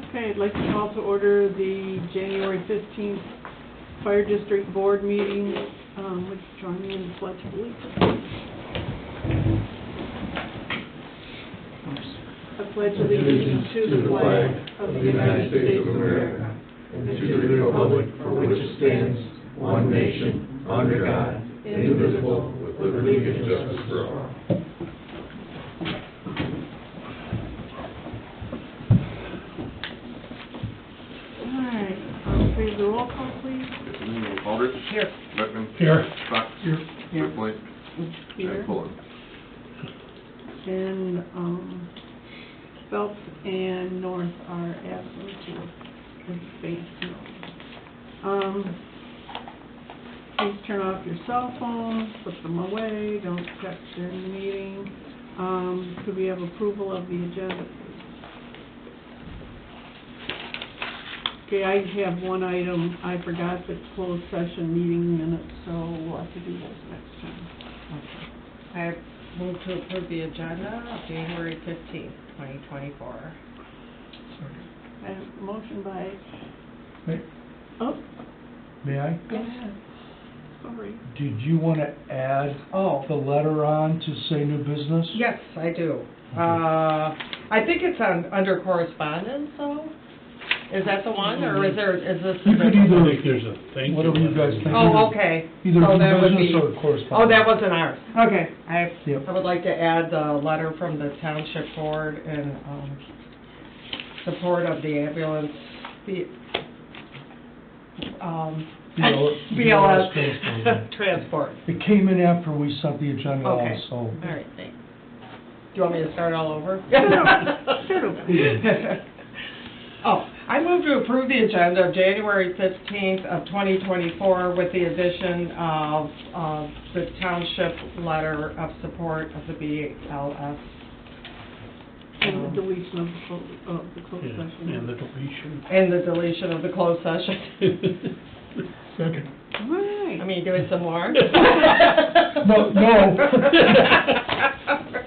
Okay, I'd like to call to order the January 15th Fire District Board meeting. Would you join me in the Pledge of Allegiance? I pledge allegiance to the flag of the United States of America and to the republic for which it stands, one nation, under God, indivisible, with liberty and justice for all. Please, the roll call, please. Aldrich. Here. Beckman. Here. Fox. Here. Ripley. Here. And Fuller. And Phelps and North are absent too. Please turn off your cell phones, put them away, don't text during the meeting. Could we have approval of the agenda? Okay, I have one item. I forgot the closed session meeting minutes, so we'll have to do those next time. Okay. I move to approve the agenda of January 15th, 2024. And motion by... May, Oh, may I? go ahead. Sorry. Did you want to add the letter on to say new business? Yes, I do. I think it's under correspondence, though. Is that the one, or is this? You could either, I think there's a thank you. whatever you guys think. Oh, okay. Either So new that would business be- or correspondence. Oh, that wasn't ours. Okay. I would like to add the letter from the Township Board in support of the ambulance, BLS transport. It came in after we sent the agenda Okay. out, so. All right, thanks. Do you want me to start all over? Start over. Oh, I move to approve the agenda of January 15th of 2024 with the addition of the township letter of support of the BLS. And the deletion of the closed Yeah, session. and the deletion. And the deletion of the closed session. Second. All right. I mean, do it some more? No.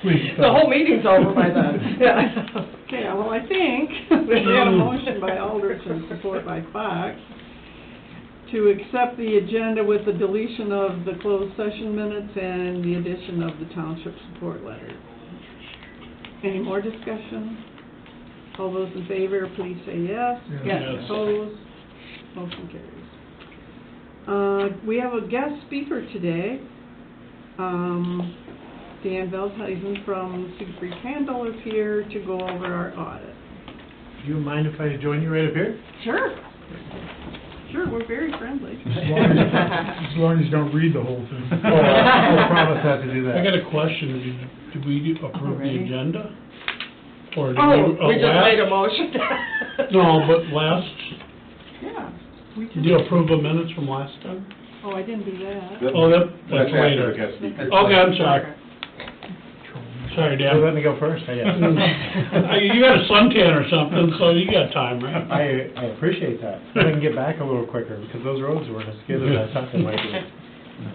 Please, The whole meeting's over by then. Okay, well, I think we had a motion by Aldrich and support by Fox to accept the agenda with the deletion of the closed session minutes and the addition of the township support letter. Any more discussion? All those in favor, please say yes. Yes. Opposed? Motion carries. We have a guest speaker today. Dan Veldhuizen from Siegfried Handel is here to go over our audit. Do you mind if I join you right up here? Sure. Sure, we're very friendly. As long as you don't read the whole thing. I'll promise not to do that. I got a question. Did we approve the Already? agenda? Or did We just made a motion. No, but last, Yeah. did you approve the minutes from last time? Oh, I didn't do that. Oh, that's That's after later. the guest speaker. Okay, I'm sorry. Sorry, You let Dan. me go first, I guess. You got a suntan or something, so you got time, right? I appreciate that. I can get back a little quicker because those roads weren't as good as I thought they might be.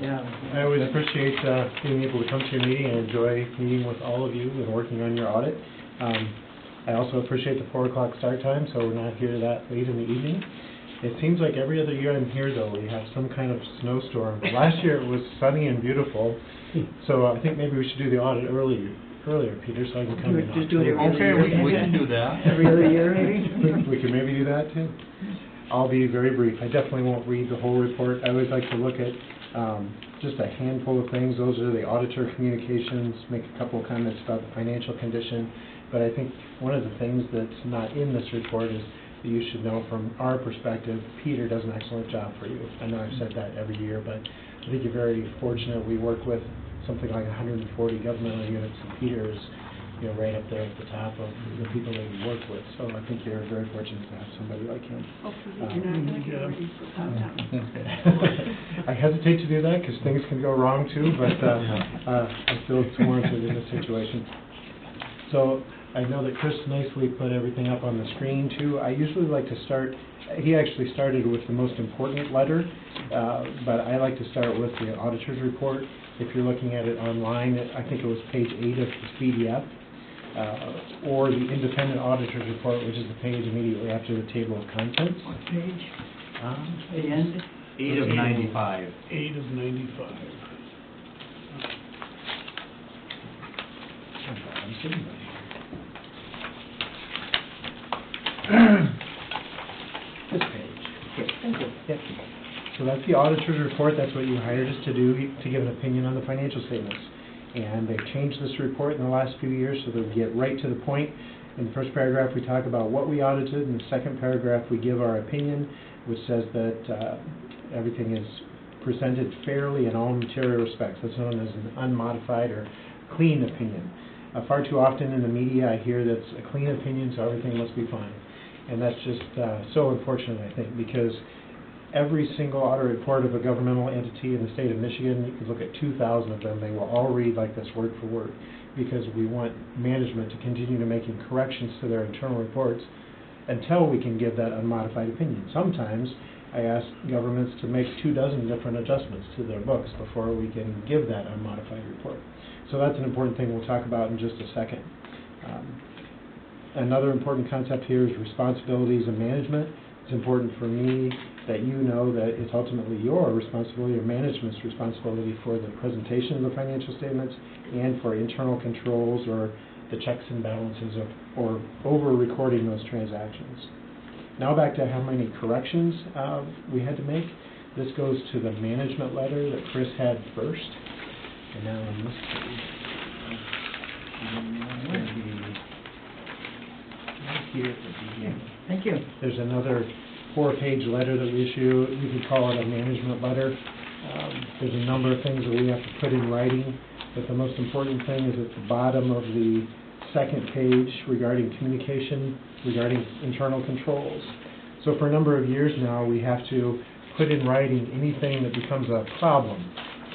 Yeah. I always appreciate being able to come to your meeting and enjoy meeting with all of you and working on your audit. I also appreciate the 4 o'clock start time, so we're not here that late in the evening. It seems like every other year I'm here, though, we have some kind of snowstorm. Last year it was sunny and beautiful, so I think maybe we should do the audit earlier, Peter, so I can come in. Just do it every Okay, year. we can do that. Every other year, maybe? We can maybe do that, too. I'll be very brief. I definitely won't read the whole report. I always like to look at just a handful of things. Those are the auditor communications, make a couple of comments about the financial condition. But I think one of the things that's not in this report is that you should know from our perspective, Peter does an excellent job for you. I know I've said that every year, but I think you're very fortunate. We work with something like 140 governmental units, and Peter is, right up there at the top of the people that we work with. So I think you're very fortunate to have somebody like him. Hopefully you're not going to get ready for that now. I hesitate to do that because things can go wrong too, but I feel it's warranted in this situation. So I know that Chris nicely put everything up on the screen too. I usually like to start, he actually started with the most important letter, but I like to start with the auditor's report. If you're looking at it online, I think it was page 8 of the PDF. or the independent auditor's report, which is the page immediately after the table of contents. What page? The Page end? 8 of 95. 8 of 95. I'm sitting right here. This page. Okay, thank you. Yep. So that's the auditor's report, that's what you hired us to do, to give an opinion on the financial statements. And they've changed this report in the last few years, so they'll get right to the point. In the first paragraph, we talk about what we audited, in the second paragraph, we give our opinion, which says that everything is presented fairly in all material respects. That's known as an unmodified or clean opinion. Far too often in the media, I hear that's a clean opinion, so everything must be fine. And that's just so unfortunate, I think, because every single audit report of a governmental entity in the state of Michigan, you can look at 2,000 of them, they will all read like this word for word, because we want management to continue to making corrections to their internal reports until we can give that unmodified opinion. Sometimes I ask governments to make 24 different adjustments to their books before we can give that unmodified report. So that's an important thing we'll talk about in just a second. Another important concept here is responsibilities and management. It's important for me that you know that it's ultimately your responsibility or management's responsibility for the presentation of the financial statements and for internal controls or the checks and balances or over-recording those transactions. Now back to how many corrections we had to make. This goes to the management letter that Chris had first. And now on this page, it's going to be right here at the beginning. Thank you. There's another 4-page letter that we issue. You could call it a management letter. There's a number of things that we have to put in writing, but the most important thing is at the bottom of the second page regarding communication, regarding internal controls. So for a number of years now, we have to put in writing anything that becomes a problem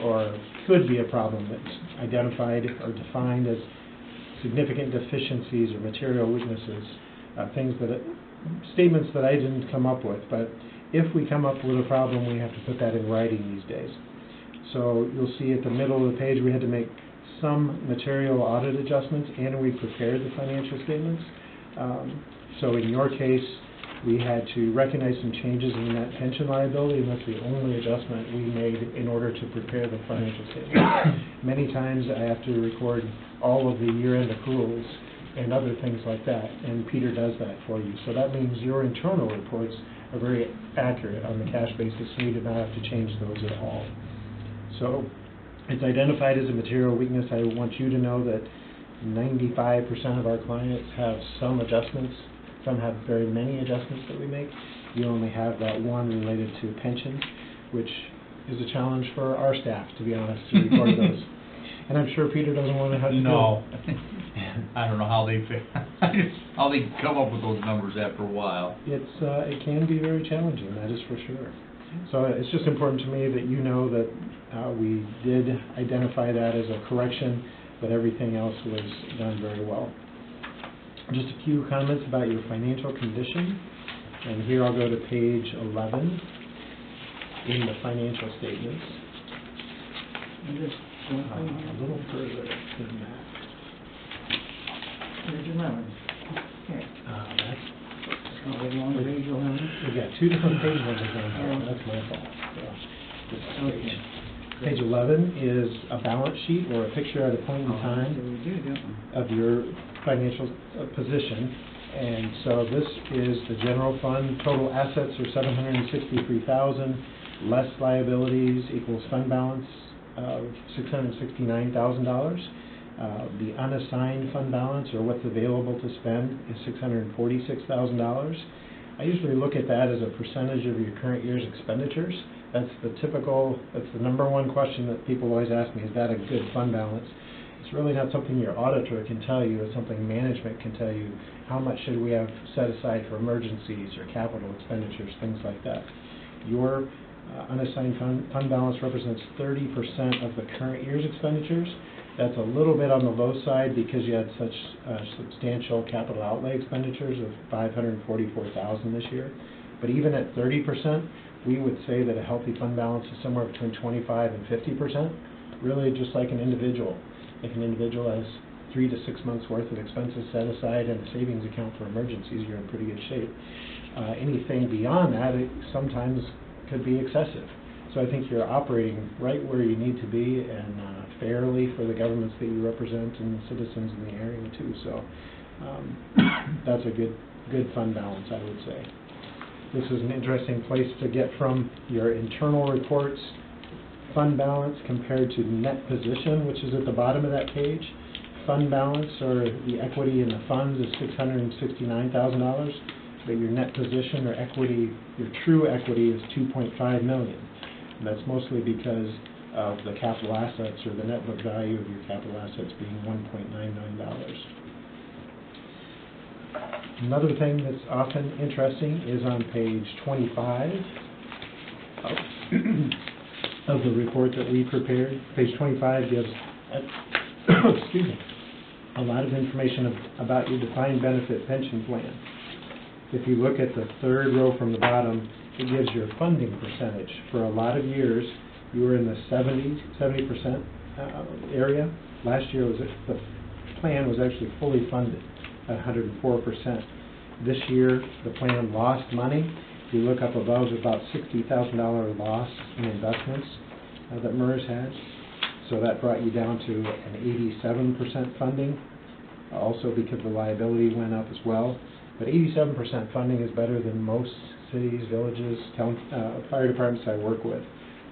or could be a problem that's identified or defined as significant deficiencies or material weaknesses, statements that I didn't come up with, but if we come up with a problem, we have to put that in writing these days. So you'll see at the middle of the page, we had to make some material audit adjustments, and we prepared the financial statements. So in your case, we had to recognize some changes in that pension liability, and that's the only adjustment we made in order to prepare the financial statements. Many times I have to record all of the year-end accruals and other things like that, and Peter does that for you. So that means your internal reports are very accurate on the cash basis, so we did not have to change those at all. So it's identified as a material weakness. I want you to know that 95% of our clients have some adjustments. Some have very many adjustments that we make. You only have that one related to pension, which is a challenge for our staff, to be honest, to record those. And I'm sure Peter doesn't want to have to do No. it. I don't know how they how they come up with those numbers after a while. It can be very challenging, that is for sure. So it's just important to me that you know that we did identify that as a correction, but everything else was done very well. Just a few comments about your financial condition, and here I'll go to page 11 in the financial statements. A little further than that. Page 11. Okay. That's, Oh, we want page 11? we got two different page numbers on here, Oh. that's my fault. So, this Okay. page. Page 11 is a balance sheet or a picture at a point in So time we do, don't we? of your financial position. And so this is the general fund. Total assets are $763,000, less liabilities equals fund balance of $669,000. The unassigned fund balance, or what's available to spend, is $646,000. I usually look at that as a percentage of your current year's expenditures. That's the number one question that people always ask me, is that a good fund balance? It's really not something your auditor can tell you, it's something management can tell you. How much should we have set aside for emergencies or capital expenditures, things like that. Your unassigned fund balance represents 30% of the current year's expenditures. That's a little bit on the low side because you had such substantial capital outlay expenditures of $544,000 this year. But even at 30%, we would say that a healthy fund balance is somewhere between 25 and 50%, really just like an individual. If an individual has 3 to 6 months worth of expenses set aside and a savings account for emergencies, you're in pretty good shape. Anything beyond that, it sometimes could be excessive. So I think you're operating right where you need to be and fairly for the governments that you represent and citizens in the area too. So that's a good fund balance, I would say. This is an interesting place to get from your internal reports, fund balance compared to net position, which is at the bottom of that page. Fund balance, or the equity in the funds, is $669,000, but your net position or equity, your true equity, is $2.5 million. And that's mostly because of the capital assets, or the net book value of your capital assets being $1.9 million. Another thing that's often interesting is on page 25 of the report that we prepared. Page 25 gives excuse me, a lot of information about your defined benefit pension plan. If you look at the third row from the bottom, it gives your funding percentage. For a lot of years, you were in the 70% area. Last year, the plan was actually fully funded at 104%. This year, the plan lost money. If you look up above, about $60,000 loss in investments that MERS had. So that brought you down to an 87% funding, also because the liability went up as well. But 87% funding is better than most cities, villages, town, fire departments I work with.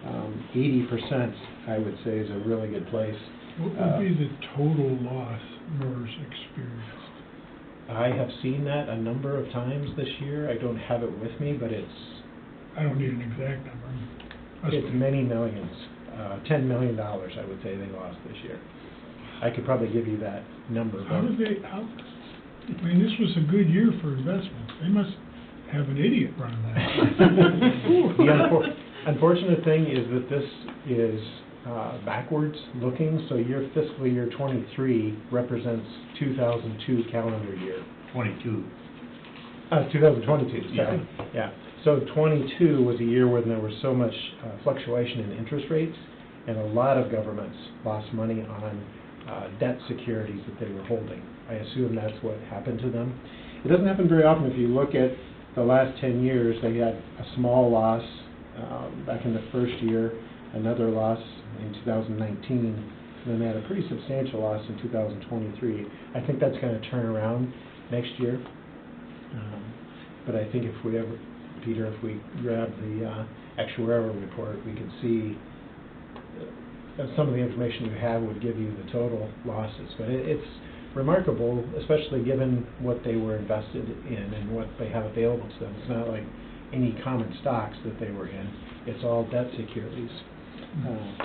80%, I would say, is a really good place. What would be the total loss MERS experienced? I have seen that a number of times this year. I don't have it with me, but I don't need an exact number. it's many millions. $10 million, I would say, they lost this year. I could probably give you that number. I mean, this was a good year for investments. They must have an idiot running that. The unfortunate thing is that this is backwards looking, so your fiscal year 23 represents 2002 calendar year. 22. 2022, sorry. Yeah. So 22 was a year when there was so much fluctuation in interest rates, and a lot of governments lost money on debt securities that they were holding. I assume that's what happened to them. It doesn't happen very often. If you look at the last 10 years, they had a small loss back in the first year, another loss in 2019, and then they had a pretty substantial loss in 2023. I think that's going to turn around next year. But I think if we ever, Peter, if we grab the actuarial report, we could see some of the information you have would give you the total losses. But it's remarkable, especially given what they were invested in and what they have available to them. It's not like any common stocks that they were in. It's all debt securities.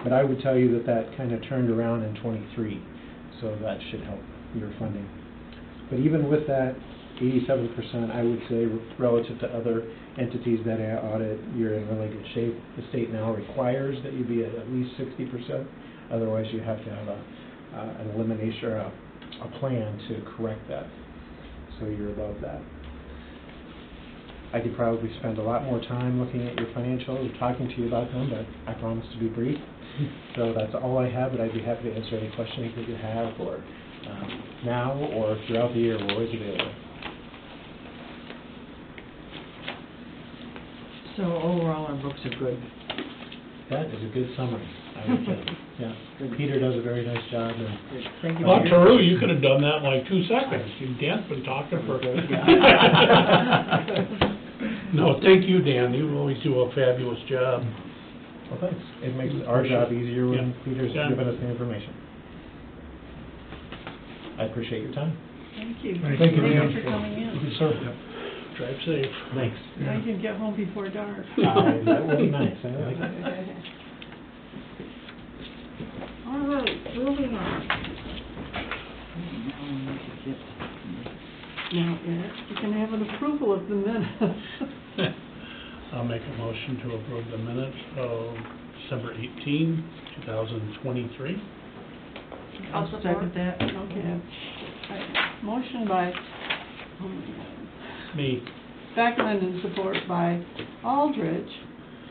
But I would tell you that kind of turned around in 23, so that should help your funding. But even with that 87%, I would say, relative to other entities that I audit, you're in really good shape. The state now requires that you be at least 60%. Otherwise, you have to have an elimination or a plan to correct that. So you're above that. I could probably spend a lot more time looking at your financials and talking to you about them, but I promise to be brief. So that's all I have, but I'd be happy to answer any questions that you have, or now or throughout the year. We're always available. So overall, our books are good. That is a good summary, I would say. Yeah. Peter does a very nice job. And Thank you. Well, Peter. Taru, you could have done that in like 2 seconds. Dan's been talking for... No, thank you, Dan. You always do a fabulous job. Well, thanks. It makes our job easier when Yeah. Peter's Yeah. giving us the information. I appreciate your time. Thank you. Thank you, Thank Dan. you for coming in. Yes, sir. Drive safe. Thanks. Now you can get home before dark. That would be nice. I like that. All right, moving on. Now, Ed, you can have an approval of the minutes. I'll make a motion to approve the minutes of December 18, 2023. I'll second that. Okay. Motion by Me. Beckman and support by Aldridge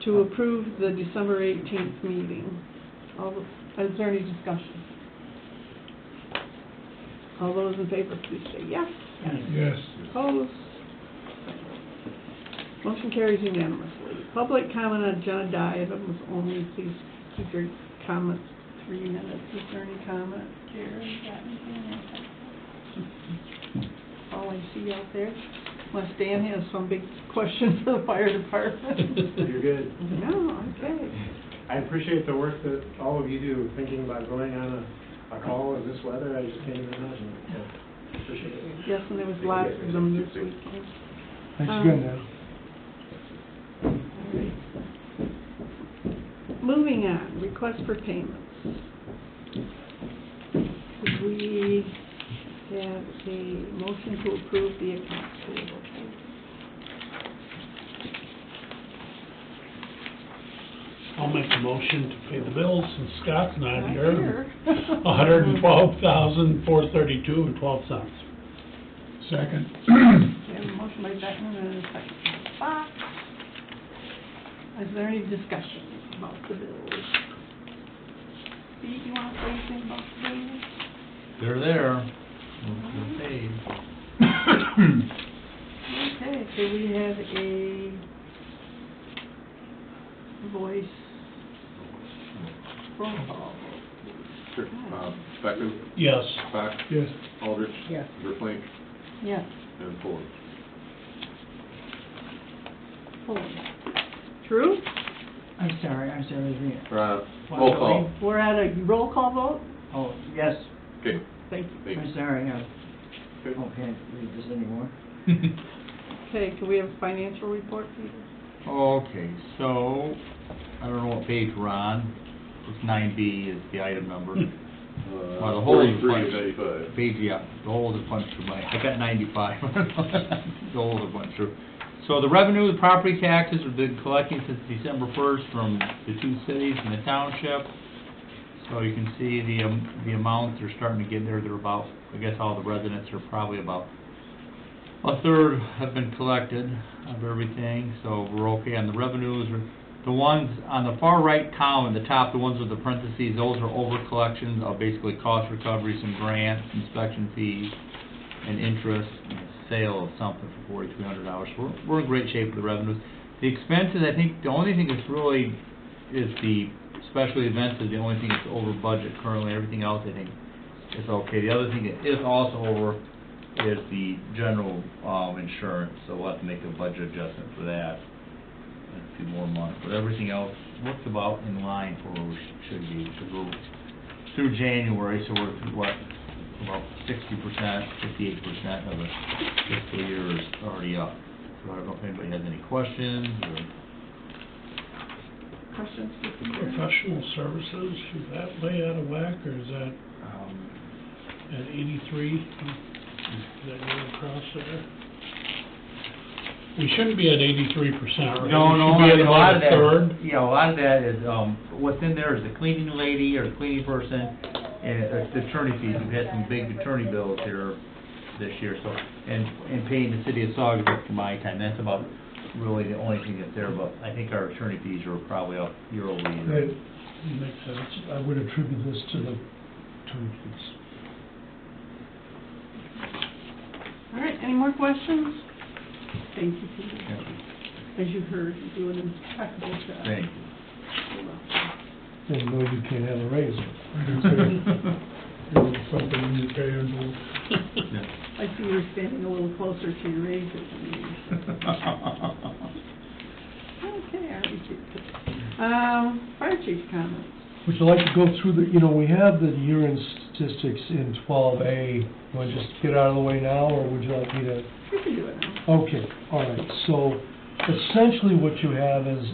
to approve the December 18th meeting. Is there any discussion? All those in favor, please say yes. Yes. Opposed? Motion carries unanimously. Public comment on agenda items only, please keep your comments 3 minutes. Is there any comment? Gary, got anything? All I see out there, unless Dan has some big question for the fire department. You're good. No, okay. I appreciate the work that all of you do, thinking about going on a call in this weather. I just can't even imagine it. So, appreciate it. Yes, and there was lots of them this weekend. Thanks again, Dan. Alright. Moving on, request for payments. We have a motion to approve the accounts payable. I'll make a motion to pay the bills since Scott's not Not here. here. $112,432.12. Second. We have a motion by Beckman and a second by Fox. Is there any discussion about the bills? Pete, you want to say anything about the bills? They're there. They're paid. Okay, so we have a voice roll call. Sure. Beckman, Yes. Fox, Yes. Aldrich. Yes. Verplank, Yes. and Fuller. True? I'm sorry, read it. Roll call. We're at a roll call vote? Oh, yes, Okay, Thank you. thanks. I'm sorry, I Okay. can't read this anymore. Okay, can we have a financial report, Peter? Okay, so, I don't know what page we're on. It's 9B is the item number. Well, the whole is 43.95. Page, yeah, the whole is a bunch through my, I got 95. The whole is a bunch through. So the revenue, the property taxes have been collecting since December 1st from the 2 cities and the township. So you can see the amounts are starting to get there. They're about, I guess all the residents are probably about a third have been collected of everything. So we're okay on the revenues. The ones on the far right column, the top, the ones with the parentheses, those are over collections of basically cost recovery, some grants, inspection fees, and interest, and sale of something for $4,300. So we're in great shape with the revenues. The expenses, I think, the only thing that's really is the special events is the only thing that's over budget currently. Everything else, I think, is okay. The other thing that is also over is the general insurance, so we'll have to make a budget adjustment for that. A few more months, but everything else looks about in line for where we should be, because we're through January, so we're through, what, about 60%, 58% of the fiscal year is already up. So I don't know if anybody has any questions, or... Questions for Peter? Professional services, is that way out of whack, or is that at 83? Is that going across there? We shouldn't be at 83%, right? No, We no, should be at a lot about of a third. that, yeah, a lot of that is, what's in there is the cleaning lady or the cleaning person, and the attorney fees. We've had some big attorney bills here this year, so, and paying the city of Saugatuck for my time, that's about really the only thing that's there, but I think our attorney fees are probably up year over year. That makes sense. I would attribute this to the attorney fees. All right, any more questions? Thank you, Peter. Yeah. As you heard, you do an impeccable job. Thank you. And no, you can't have a raise. Something in your pay envelope. Yeah. I see you're standing a little closer to your raises than me. Okay, all right. Fire chief comments. Would you like to go through the, we have the year-end statistics in 12A. You want to just get out of the way now, or would you like me to? You can do it now. Okay, all right. So essentially what you have is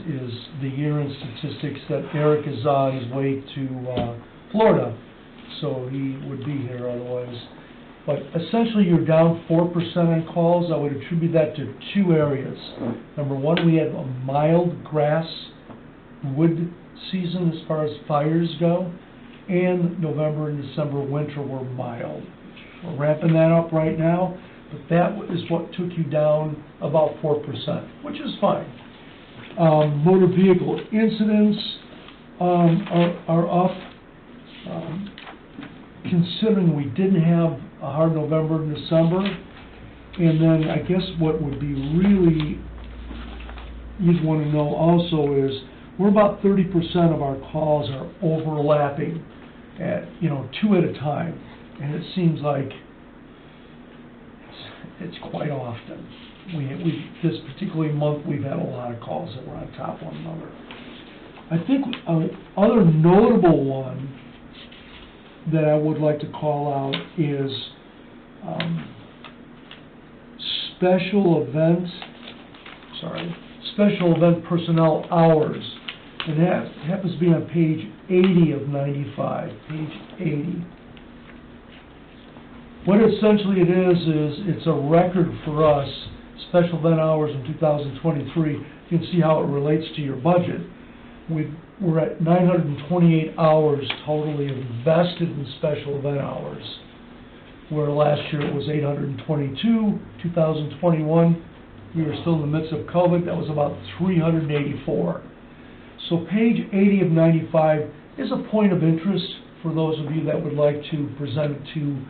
the year-end statistics that Eric is on his way to Florida, so he would be here otherwise. But essentially you're down 4% on calls. I would attribute that to 2 areas. Number one, we had a mild grass wood season as far as fires go, and November and December winter were mild. We're ramping that up right now, but that is what took you down about 4%, which is fine. Motor vehicle incidents are up. Considering we didn't have a hard November and December. And then I guess what would be really, you'd want to know also is, we're about 30% of our calls are overlapping at, 2 at a time. And it seems like it's quite often. This particular month, we've had a lot of calls that were on top of one another. I think other notable one that I would like to call out is special event personnel hours. And that happens to be on page 80 of 95, page 80. What essentially it is it's a record for us, special event hours in 2023. You can see how it relates to your budget. We're at 928 hours totally invested in special event hours, where last year it was 822. 2021, we were still in the midst of COVID, that was about 384. So page 80 of 95 is a point of interest for those of you that would like to present it to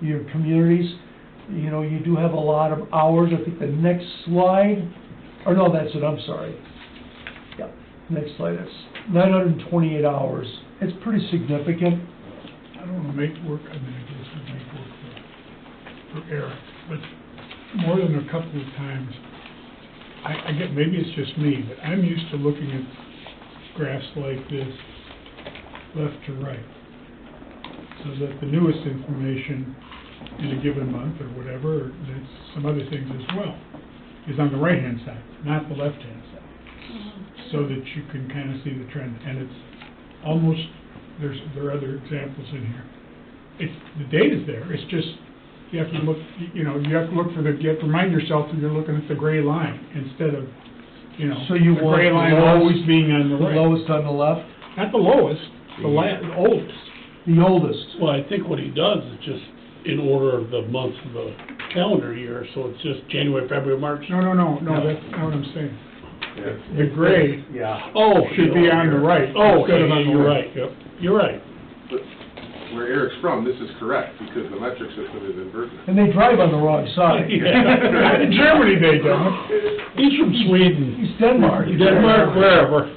your communities. You do have a lot of hours. I think the next slide, or no, that's it, I'm sorry. Yep, next slide, that's 928 hours. It's pretty significant. I don't want to make work, I guess we make work for Eric, but more than a couple of times, I get, maybe it's just me, but I'm used to looking at graphs like this, left to right, so that the newest information in a given month or whatever, or that's some other things as well, is on the right-hand side, not the left-hand side, so that you can kind of see the trend. And it's almost, there are other examples in here. The data's there, it's just, you have to look, you have to look for you have to remind yourself that you're looking at the gray line instead of, So you the want gray line the lowest- always being on the right. The lowest on the left? Not the lowest, the oldest. The oldest. Well, I think what he does is just in order of the months of the calendar year, so it's just January, February, March. No, that's not what I'm saying. The gray should be on the right. Instead of on the you're left. right, yep, you're right. But where Eric's from, this is correct, because the metric system is inverted. And they drive on the wrong side. Yeah. In Germany, they don't. He's from Sweden. He's Denmark. Denmark, wherever.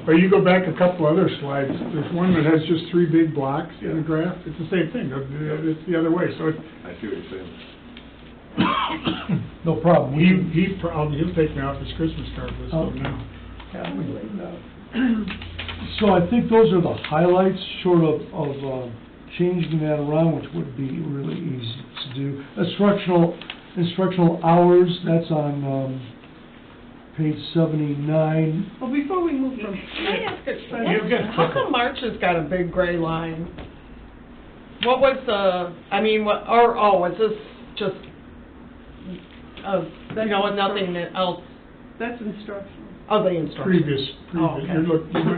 Or you go back a couple other slides, there's one that has just 3 big blocks in the graph. It's the same thing, it's the other way, so it's, I see what you're saying. No problem. he'll take me off his Christmas card list Oh. now. Yeah, we laid it out. So I think those are the highlights, short of changing that around, which would be really easy to do. Instructional hours, that's on page 79. Well, before we move from, Can I ask You've got how come March has got a big gray line? What was was this just, nothing else, that's instructional. the instruction? Previous, Oh, okay.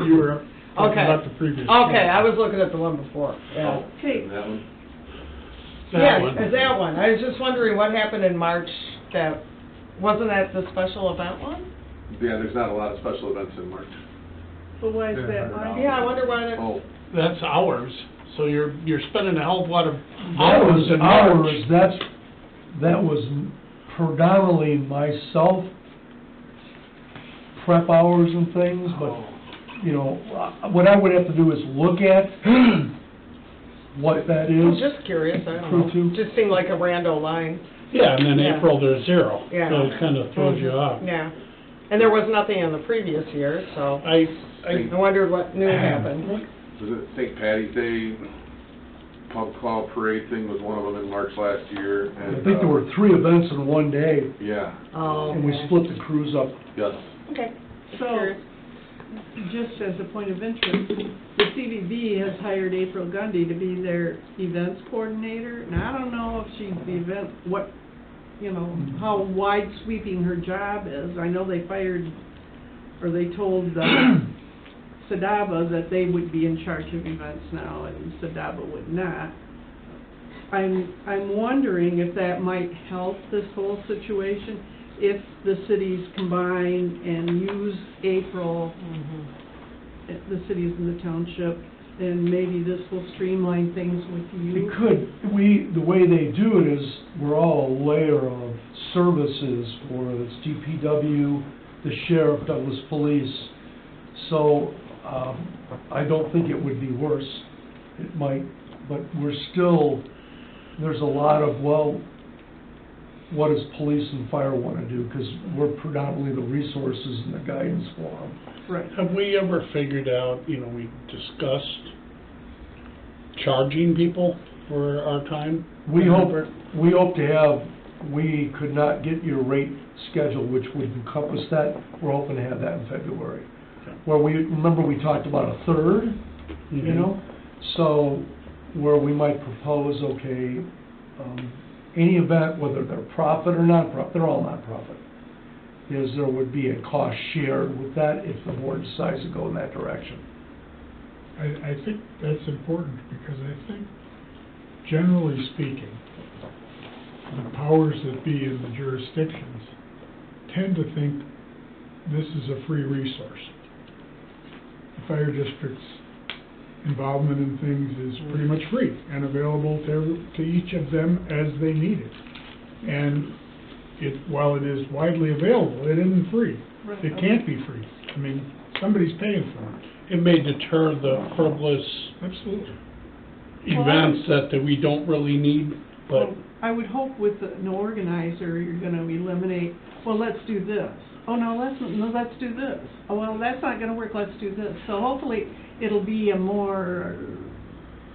you were talking Okay. about the previous. Okay, I was looking at the one before, yeah. Okay, That one? Yeah, is that one? I was just wondering what happened in March wasn't that the special event one? Yeah, there's not a lot of special events in March. but why is that line? Yeah, I wonder why that, Oh, That's hours, so you're spending a hell of a lot of hours in Hours, March. that was predominantly myself, prep hours and things, but, what I would have to do is look at what that I'm is. just curious, I don't True, too. know. Just seemed like a rando line. Yeah, and then Yeah. April there's 0, Yeah. so it kind of throws you off. Yeah, and there was nothing in the previous year, so I I wondered what new happened. was it St. Patty's Day pub crawl parade thing was one of them in March last year, I and, think there were 3 events in one day, yeah, Oh, and we okay. split the crews up. yes. Okay. So, Curious. just as a point of interest, the CVB has hired April Gundy to be their events coordinator, and I don't know if she's how wide sweeping her job is. I know they told Sadaba that they would be in charge of events now, and Sadaba would not. I'm wondering if that might help this whole situation, if the cities combine and use April, Mhm. the cities in the township, and maybe this will streamline things with you. It could, the way they do it is, we're all a layer of services for, it's DPW, the sheriff, Douglas Police. So, I don't think it would be worse. It might, but we're still, there's a lot of, well, what does police and fire want to do? Because we're predominantly the resources and the guidance for them. Right. Have we ever figured out, we discussed charging people for our time? We hope to have, we could not get your rate schedule, which would encompass that. We're hoping to have that in February. Where remember we talked about a third, So, where we might propose, okay, any event, whether they're profit or non-profit, they're all non-profit, is there would be a cost shared with that if the board decides to go in that direction. I think that's important, because I think, generally speaking, the powers that be in the jurisdictions tend to think this is a free resource. The fire district's involvement in things is pretty much free and available to each of them as they need it. And while it is widely available, it isn't free. Right. It can't be free. I mean, somebody's paying for it. It may deter the frivolous Absolutely. events that we don't really need, but Well, I would hope with an organizer, you're gonna eliminate, well, let's do this. Oh, no, let's do this. Oh, well, that's not gonna work, let's do this. So hopefully, it'll be a more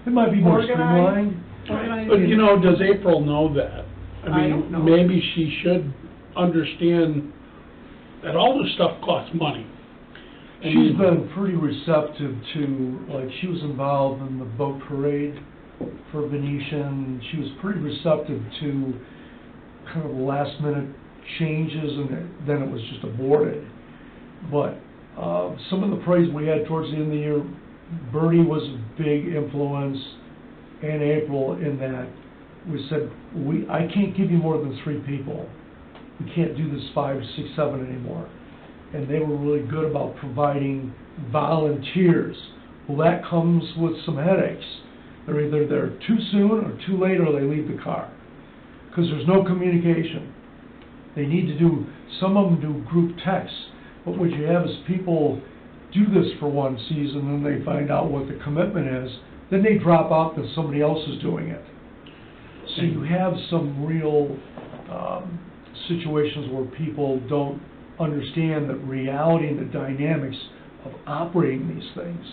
It might be more organized. streamlined. But does April know that? I don't know. Maybe she should understand that all this stuff costs money. She's been pretty receptive to, like, she was involved in the boat parade for Venetian. She was pretty receptive to kind of last minute changes, and then it was just aborted. But some of the parades we had towards the end of the year, Bernie was a big influence, and April, in that we said, I can't give you more than 3 people. We can't do this 5, 6, 7 anymore. And they were really good about providing volunteers. Well, that comes with some headaches. They're either there too soon or too late, or they leave the car. Because there's no communication. They need to do, some of them do group texts. But what you have is people do this for one season, and then they find out what the commitment is. Then they drop out because somebody else is doing it. So you have some real situations where people don't understand the reality and the dynamics of operating these things.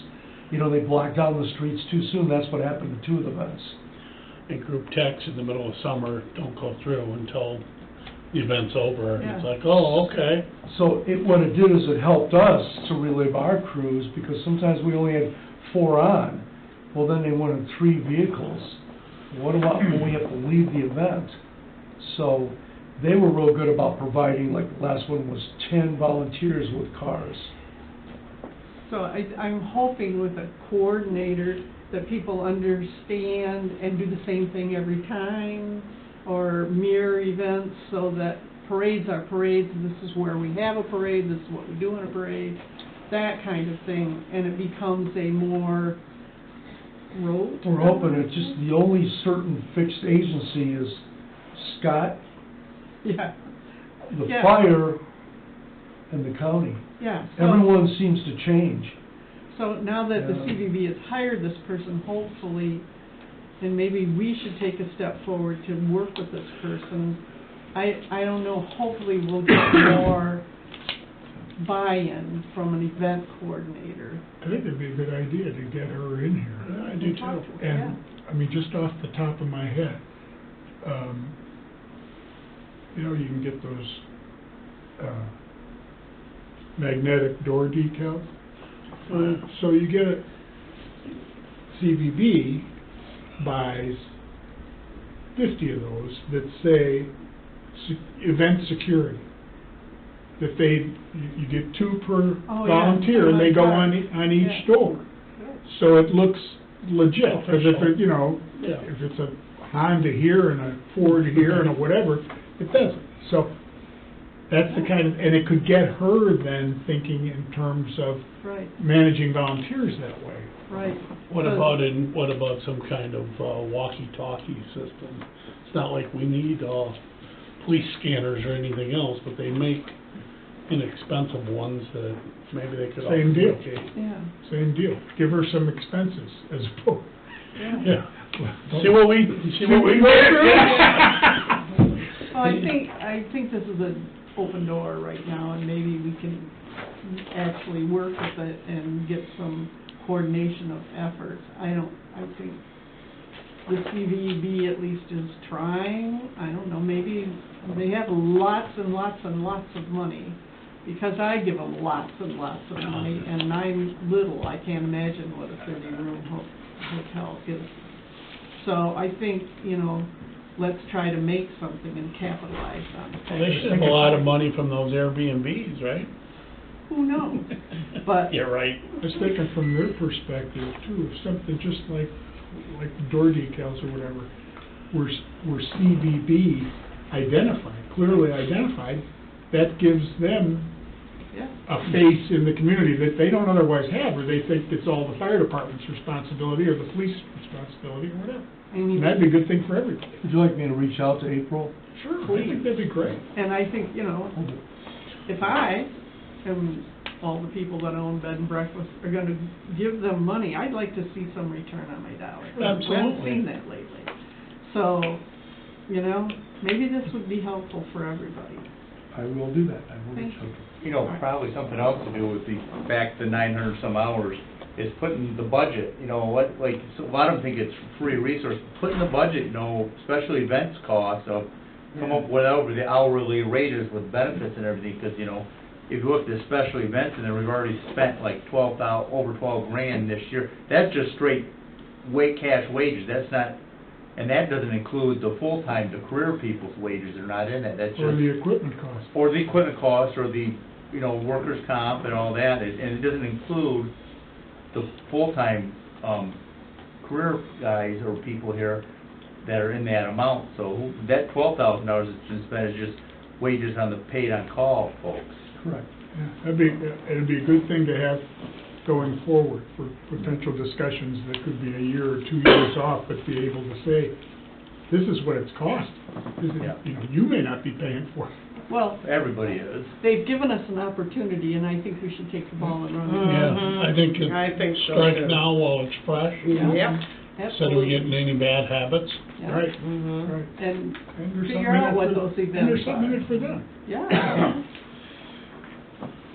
They block down the streets too soon. That's what happened to 2 of the events. And group texts in the middle of summer don't go through until the event's over. Yeah. It's like, oh, okay. So what it did is it helped us to relive our crews, because sometimes we only had 4 on. Well, then they wanted 3 vehicles. What about when we have to leave the event? So they were real good about providing, like the last one was 10 volunteers with cars. So I'm hoping with a coordinator that people understand and do the same thing every time, or mirror events, so that parades are parades, and this is where we have a parade, this is what we do in a parade, that kind of thing, and it becomes a more rote. We're hoping it's just the only certain fixed agency is Scott, Yeah, the Yeah. fire, and the county. yeah. So- Everyone seems to change. So now that the Yeah. CVB has hired this person, hopefully, and maybe we should take a step forward to work with this person. I don't know, hopefully we'll get more buy-in from an event coordinator. I think it'd be a good idea to get her in here. I do too. Yeah. And, just off the top of my head, you can get those magnetic door decals. So you get a CVB buys 50 of those that say event security. That you get 2 per Oh, yeah. volunteer, and they go on Yeah. each door. So it looks legit, because if it, Yeah. if it's a Honda here and a Ford here and a whatever, it doesn't. So That's the kind of, and it could get her then thinking in terms of Right, managing volunteers that way. right. What about some kind of walkie-talkie system? It's not like we need police scanners or anything else, but they make inexpensive ones that maybe they could all Same deal. communicate. Yeah, Same deal. Give her some expenses as opposed. yeah. Yeah. See what we can get. Well, I think this is an open door right now, and maybe we can actually work with it and get some coordination of efforts. I think the CVB at least is trying. I don't know, maybe they have lots and lots and lots of money, because I give them lots and lots of money, and I'm little. I can't imagine what a 30-room hotel is. So I think, let's try to make something and capitalize on it. Well, they should have a lot of money from those Airbnbs, right? Who knows? But You're right. I was thinking from their perspective too, if something just like door decals or whatever, were CVB identified, clearly identified, that gives them yeah, a face in the community that they don't otherwise have, or they think it's all the fire department's responsibility or the police responsibility or whatever. I mean, And that'd be a good thing for everybody. Would you like me to reach out to April? Sure, I think that'd be great. and I think, if I am, all the people that own bed and breakfast are gonna give them money, I'd like to see some return on my dollar. We haven't Absolutely. seen that lately. So, maybe this would be helpful for everybody. I will do that. I will Thank reach out. You know, probably something else to do with the back to 900 some hours is putting the budget, so a lot of them think it's free resource, put in the budget, special events costs of, come up with whatever the hourly rate is with benefits and everything, because, if you look at the special events and then we've already spent like over 12 grand this year, that's just straight cash wages, that's not, and that doesn't include the full-time, the career people's wages, they're not in that, that's just. Or the equipment cost. Or the equipment costs, or the, workers' comp and all that, and it doesn't include the full-time, career guys or people here that are in that amount, so that $12,000 that's been spent is just wages on the paid-on-call folks. Correct. Yeah, it'd be a good thing to have going forward for potential discussions that could be a year or 2 years off, but be able to say, this is what it's cost. This is, Yeah. you may not be paying for it. Well, Everybody is. they've given us an opportunity, and I think we should take the ball and run with it. Yeah, I think it I think so, strike too. now while it's fresh, Yeah. Yep. instead of Absolutely. getting any bad habits. Yeah. Right, Mhm. right. And And there's figure something in out it what for- those And events there's something in are. it for them. Yeah.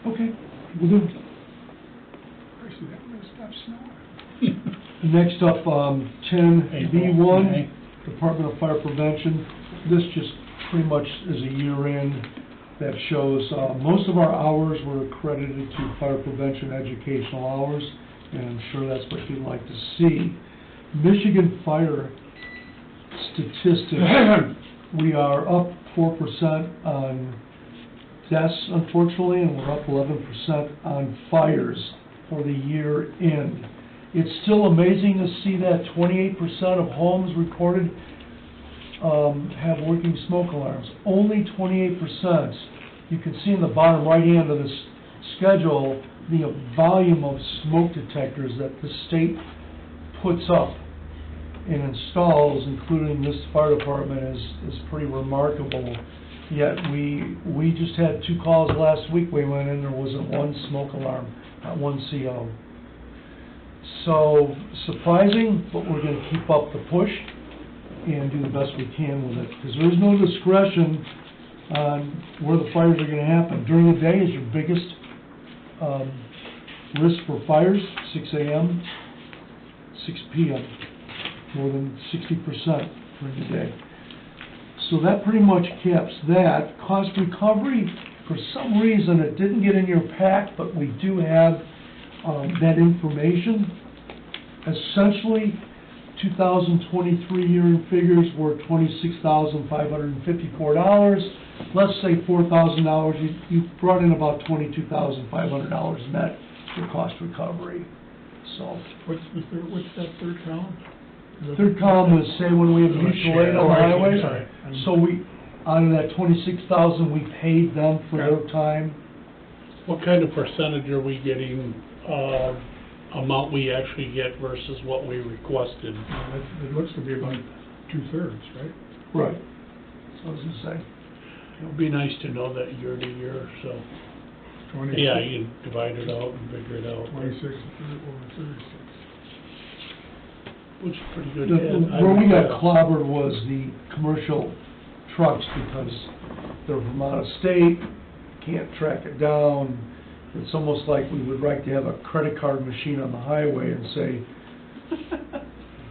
Okay, will do. Actually, that would stop snowing. Next up, 10B1, Okay. Department of Fire Prevention. This just pretty much is a year-end that shows, most of our hours were accredited to fire prevention educational hours, and I'm sure that's what you'd like to see. Michigan fire statistics, we are up 4% on deaths, unfortunately, and we're up 11% on fires for the year end. It's still amazing to see that 28% of homes reported have working smoke alarms. Only 28%. You can see in the bottom right hand of this schedule the volume of smoke detectors that the state puts up and installs, including this fire department, is pretty remarkable. Yet we just had 2 calls last week. We went in, there wasn't one smoke alarm, not one CO. So surprising, but we're going to keep up the push and do the best we can with it, because there's no discretion on where the fires are going to happen. During the day is your biggest risk for fires, 6 a.m., 6 p.m., more than 60% during the day. So that pretty much caps that. Cost recovery, for some reason, it didn't get in your pack, but we do have that information. Essentially, 2023 year-end figures were $26,554. Let's say $4,000, you brought in about $22,500 net for cost recovery. So, What's that third column? third column is say when we have mutual aid on the Oh, I see. highway. Sorry. So out of that 26,000, we paid them for their time. What kind of percentage are we getting, amount we actually get versus what we requested? It looks to be about 2/3, right? Right. So I was gonna say. It would be nice to know that year to year, so, 26 yeah, you can divide it out and figure it out. 26 over 36. Which is pretty good. Where we got clobbered was the commercial trucks, because they're from out of state, can't track it down. It's almost like we would like to have a credit card machine on the highway and say,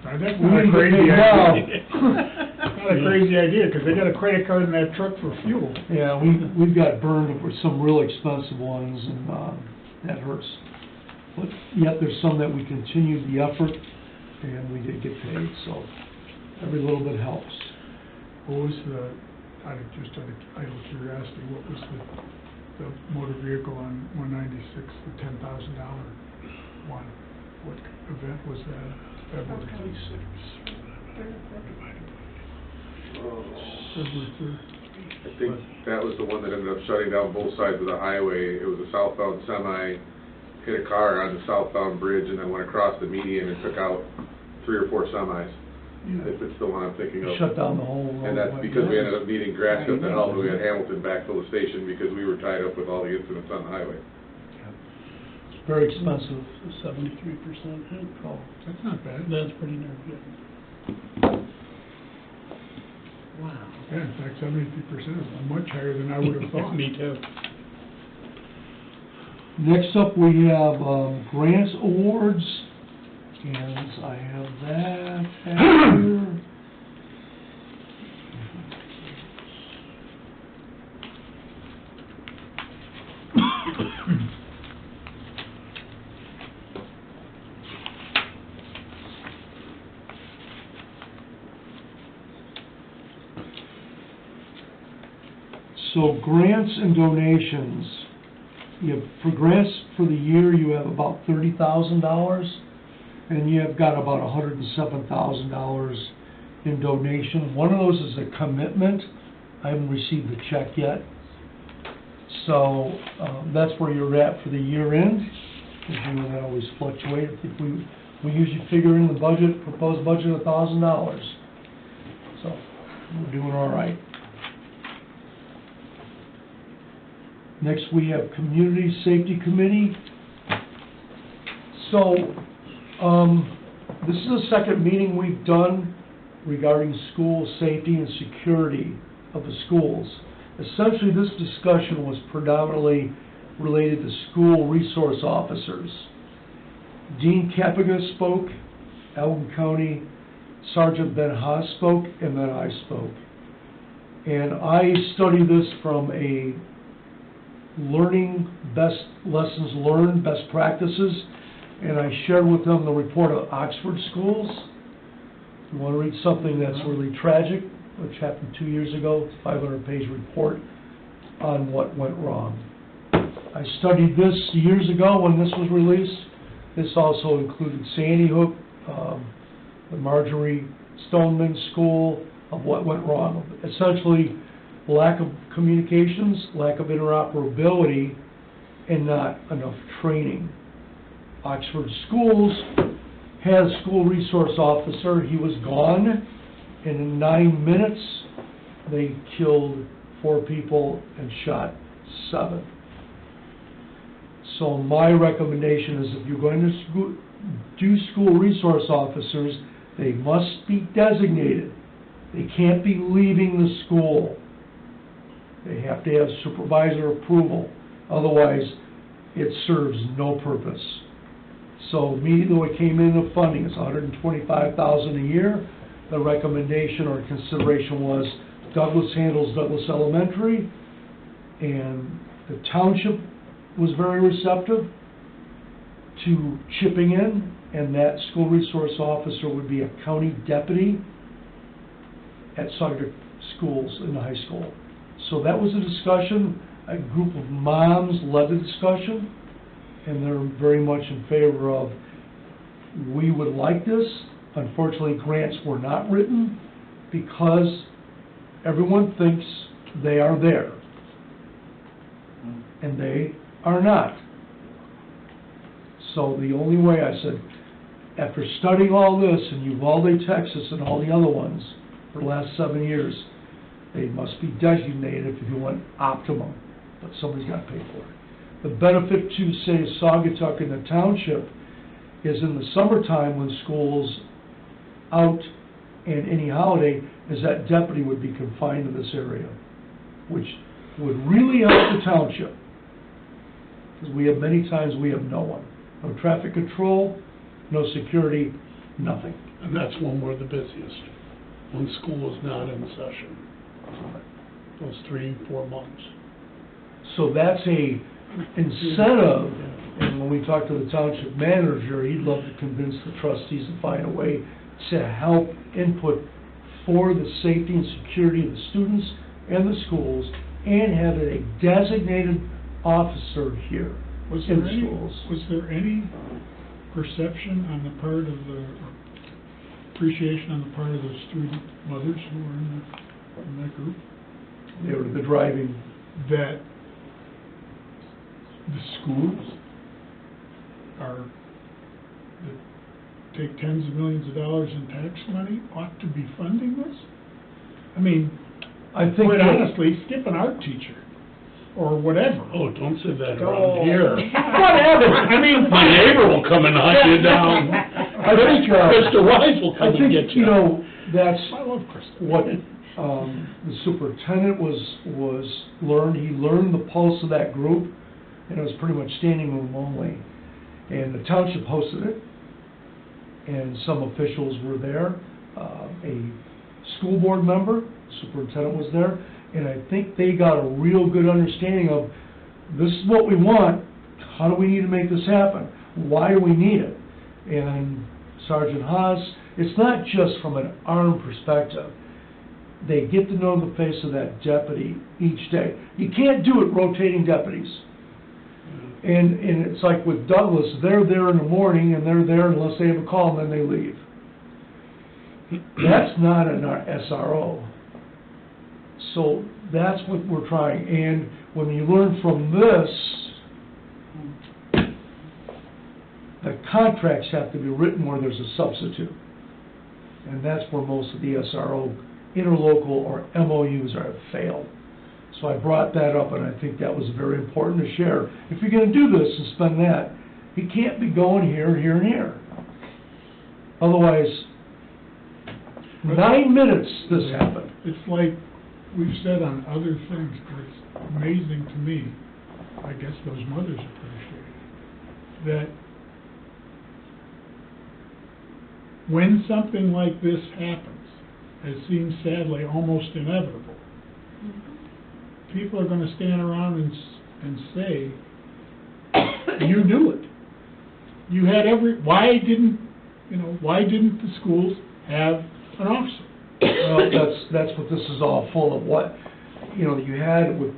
Now, that's we not a need to crazy pay idea. now. Not a crazy idea, because they got a credit card in that truck for fuel. Yeah, we've got burned with some real expensive ones, and, that hurts. But yet there's some that we continued the effort, and we did get paid, so every little bit helps. What was the, just out of idle curiosity, what was the motor vehicle on 196, the $10,000 one? What event was that? February 26th. February 3rd. I think that was the one that ended up shutting down both sides of the highway. It was a southbound semi, hit a car on the southbound bridge and then went across the median and took out 3 or 4 semis. If it's the one I'm thinking of. Shut down the whole road. And that's because we ended up needing Gratiot to help, we had Hamilton backfill the station because we were tied up with all the incidents on the highway. It's very expensive. 73%, Oh, That's not bad. that's pretty darn good. Wow. Yeah, in fact, 73% is much higher than I would have thought. Me too. Next up, we have grants awards, and I have that here. So grants and donations, for grants for the year, you have about $30,000, and you have got about $107,000 in donation. One of those is a commitment. I haven't received the check yet. So, that's where you're at for the year end, because you know that always fluctuates. I think we usually figure in the budget, proposed budget, $1,000. So, we're doing all right. Next, we have Community Safety Committee. So, this is the second meeting we've done regarding school safety and security of the schools. Essentially, this discussion was predominantly related to school resource officers. Dean Capiga spoke, Elgin County Sergeant Ben Haas spoke, and then I spoke. And I study this from a learning best lessons learned, best practices, and I shared with them the report of Oxford schools. You want to read something that's really tragic, which happened 2 years ago, it's a 500-page report on what went wrong. I studied this years ago when this was released. This also included Sandy Hook, the Marjorie Stoneman School, of what went wrong. Essentially, lack of communications, lack of interoperability, and not enough training. Oxford Schools had a school resource officer. He was gone, and in 9 minutes, they killed 4 people and shot 7. So my recommendation is if you're going to do school resource officers, they must be designated. They can't be leaving the school. They have to have supervisor approval. Otherwise, it serves no purpose. So immediately when it came in, the funding is $125,000 a year. The recommendation or consideration was Douglas handles Douglas Elementary, and the township was very receptive to chipping in, and that school resource officer would be a county deputy at Saginaw schools in the high school. So that was a discussion. A group of moms led the discussion, and they're very much in favor of, we would like this. Unfortunately, grants were not written because everyone thinks they are there, and they are not. So the only way, I said, after studying all this, in Uvalde, Texas, and all the other ones, for the last 7 years, they must be designated if you want optimum, but somebody's got to pay for it. The benefit to, say, Saugatuck in the township is in the summertime when school's out and any holiday, is that deputy would be confined to this area, which would really help the township. Because we have, many times, we have no one. No traffic control, no security, nothing. And that's when we're the busiest, when school is not in session. Those 3-4 months. So that's a incentive, and when we talk to the township manager, he'd love to convince the trustees to find a way to help input for the safety and security of the students and the schools, and have a designated officer here Was in there the any, schools. was there any perception on the part of the, appreciation on the part of the student mothers who were in that group? They were the driving, That the schools are, that take tens of millions of dollars in tax money ought to be funding this? I mean, I think quite that- honestly, skip an art teacher, or whatever. Oh, don't say that Oh. around here. Whatever, I mean. My neighbor will come and hunt you down. I think, Mr. Wise will I come and think, get you know, that's I love Krista. what, the superintendent was learned. He learned the pulse of that group, and it was pretty much standing room only. And the township hosted it, and some officials were there. A school board member, superintendent was there, and I think they got a real good understanding of, this is what we want, how do we need to make this happen? Why do we need it? And Sergeant Haas, it's not just from an arm perspective. They get to know the face of that deputy each day. You can't do it rotating deputies. And it's like with Douglas, they're there in the morning, and they're there unless they have a call, and then they leave. That's not an SRO. So that's what we're trying. And when you learn from this, the contracts have to be written where there's a substitute. And that's where most of the SRO interlocal or MOUs have failed. So I brought that up, and I think that was very important to share. If you're gonna do this and spend that, you can't be going here, here, and here. Otherwise, 9 minutes this happened. It's like we've said on other things, but it's amazing to me, I guess those mothers appreciate it, that when something like this happens, as seems sadly almost inevitable, people are gonna stand around and say, you knew it. You had why didn't the schools have an officer? Well, that's what this is all full of. What, you had with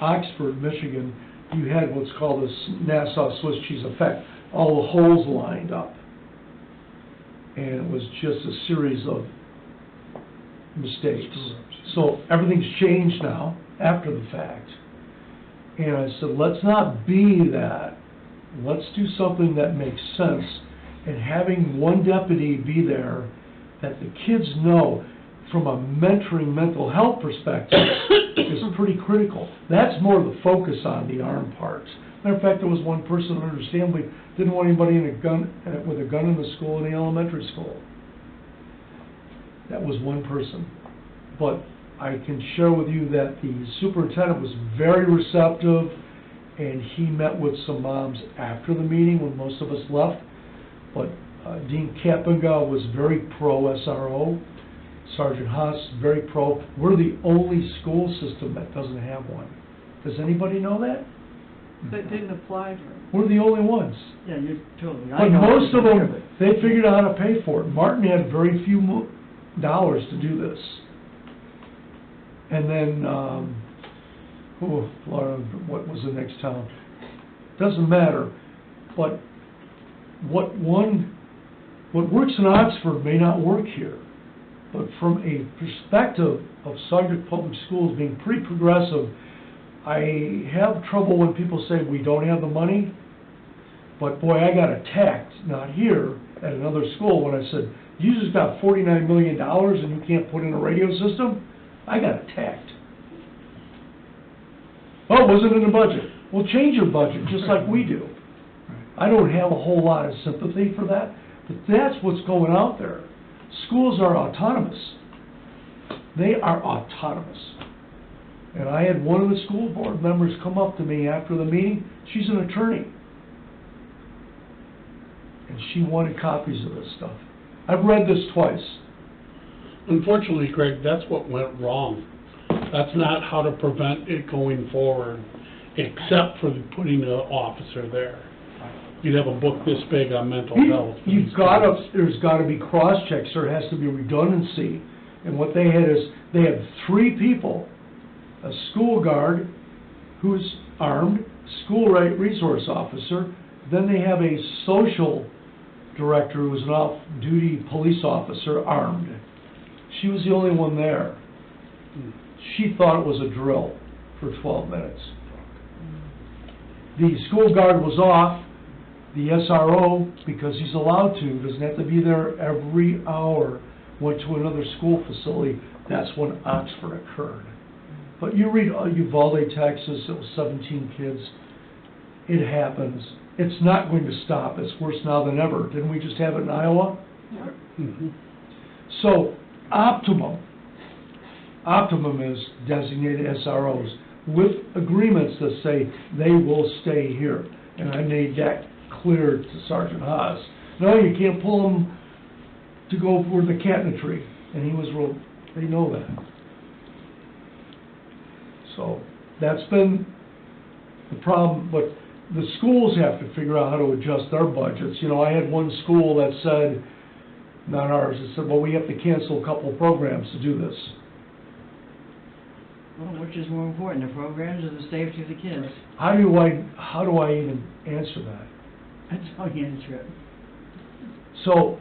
Oxford, Michigan, you had what's called this Nassau Swiss cheese effect. All the holes lined up. And it was just a series of mistakes. So everything's changed now, after the fact. And I said, let's not be that. Let's do something that makes sense. And having one deputy be there, that the kids know from a mentoring mental health perspective is pretty critical. That's more the focus on the arm parts. Matter of fact, there was one person who understandably didn't want anybody with a gun in the school, in the elementary school. That was one person. But I can share with you that the superintendent was very receptive, and he met with some moms after the meeting when most of us left. But Dean Kappenga was very pro-SRO. Sergeant Haas, very pro. We're the only school system that doesn't have one. Does anybody know that? That didn't apply for. We're the only ones. Yeah, you're totally. But most of them, they figured out how to pay for it. Martin had very few dollars to do this. And then, Laura, what was the next town? Doesn't matter. But what works in Oxford may not work here. But from a perspective of Saginaw Public Schools being pretty progressive, I have trouble when people say we don't have the money. But boy, I got attacked, not here, at another school, when I said, you just got $49 million and you can't put in a radio system? I got attacked. Oh, it wasn't in the budget. Well, change your budget, just like we do. I don't have a whole lot of sympathy for that, but that's what's going out there. Schools are autonomous. They are autonomous. And I had one of the school board members come up to me after the meeting. She's an attorney. And she wanted copies of this stuff. I've read this twice. Unfortunately, Craig, that's what went wrong. That's not how to prevent it going forward, except for putting an officer there. You'd have a book this big on mental health. You've got to, there's got to be cross-checks, there has to be redundancy. And what they had is, they had 3 people, a school guard who's armed, school resource officer, then they have a social director who was an off-duty police officer, armed. She was the only one there. She thought it was a drill for 12 minutes. The school guard was off. The SRO, because he's allowed to, doesn't have to be there every hour, went to another school facility. That's when Oxford occurred. But you read Uvalde, Texas, it was 17 kids. It happens. It's not going to stop. It's worse now than ever. Didn't we just have it in Iowa? Yeah. Mm-hmm. So, Optimum is designated SROs with agreements that say they will stay here. And I made that clear to Sergeant Haas. No, you can't pull them to go for the cabinetry. And he was real, they know that. So, that's been the problem, but the schools have to figure out how to adjust their budgets. You know, I had one school that said, not ours, it said, well, we have to cancel a couple of programs to do this. Well, which is more important, the programs or the safety of the kids? How do I even answer that? That's how you answer it. So,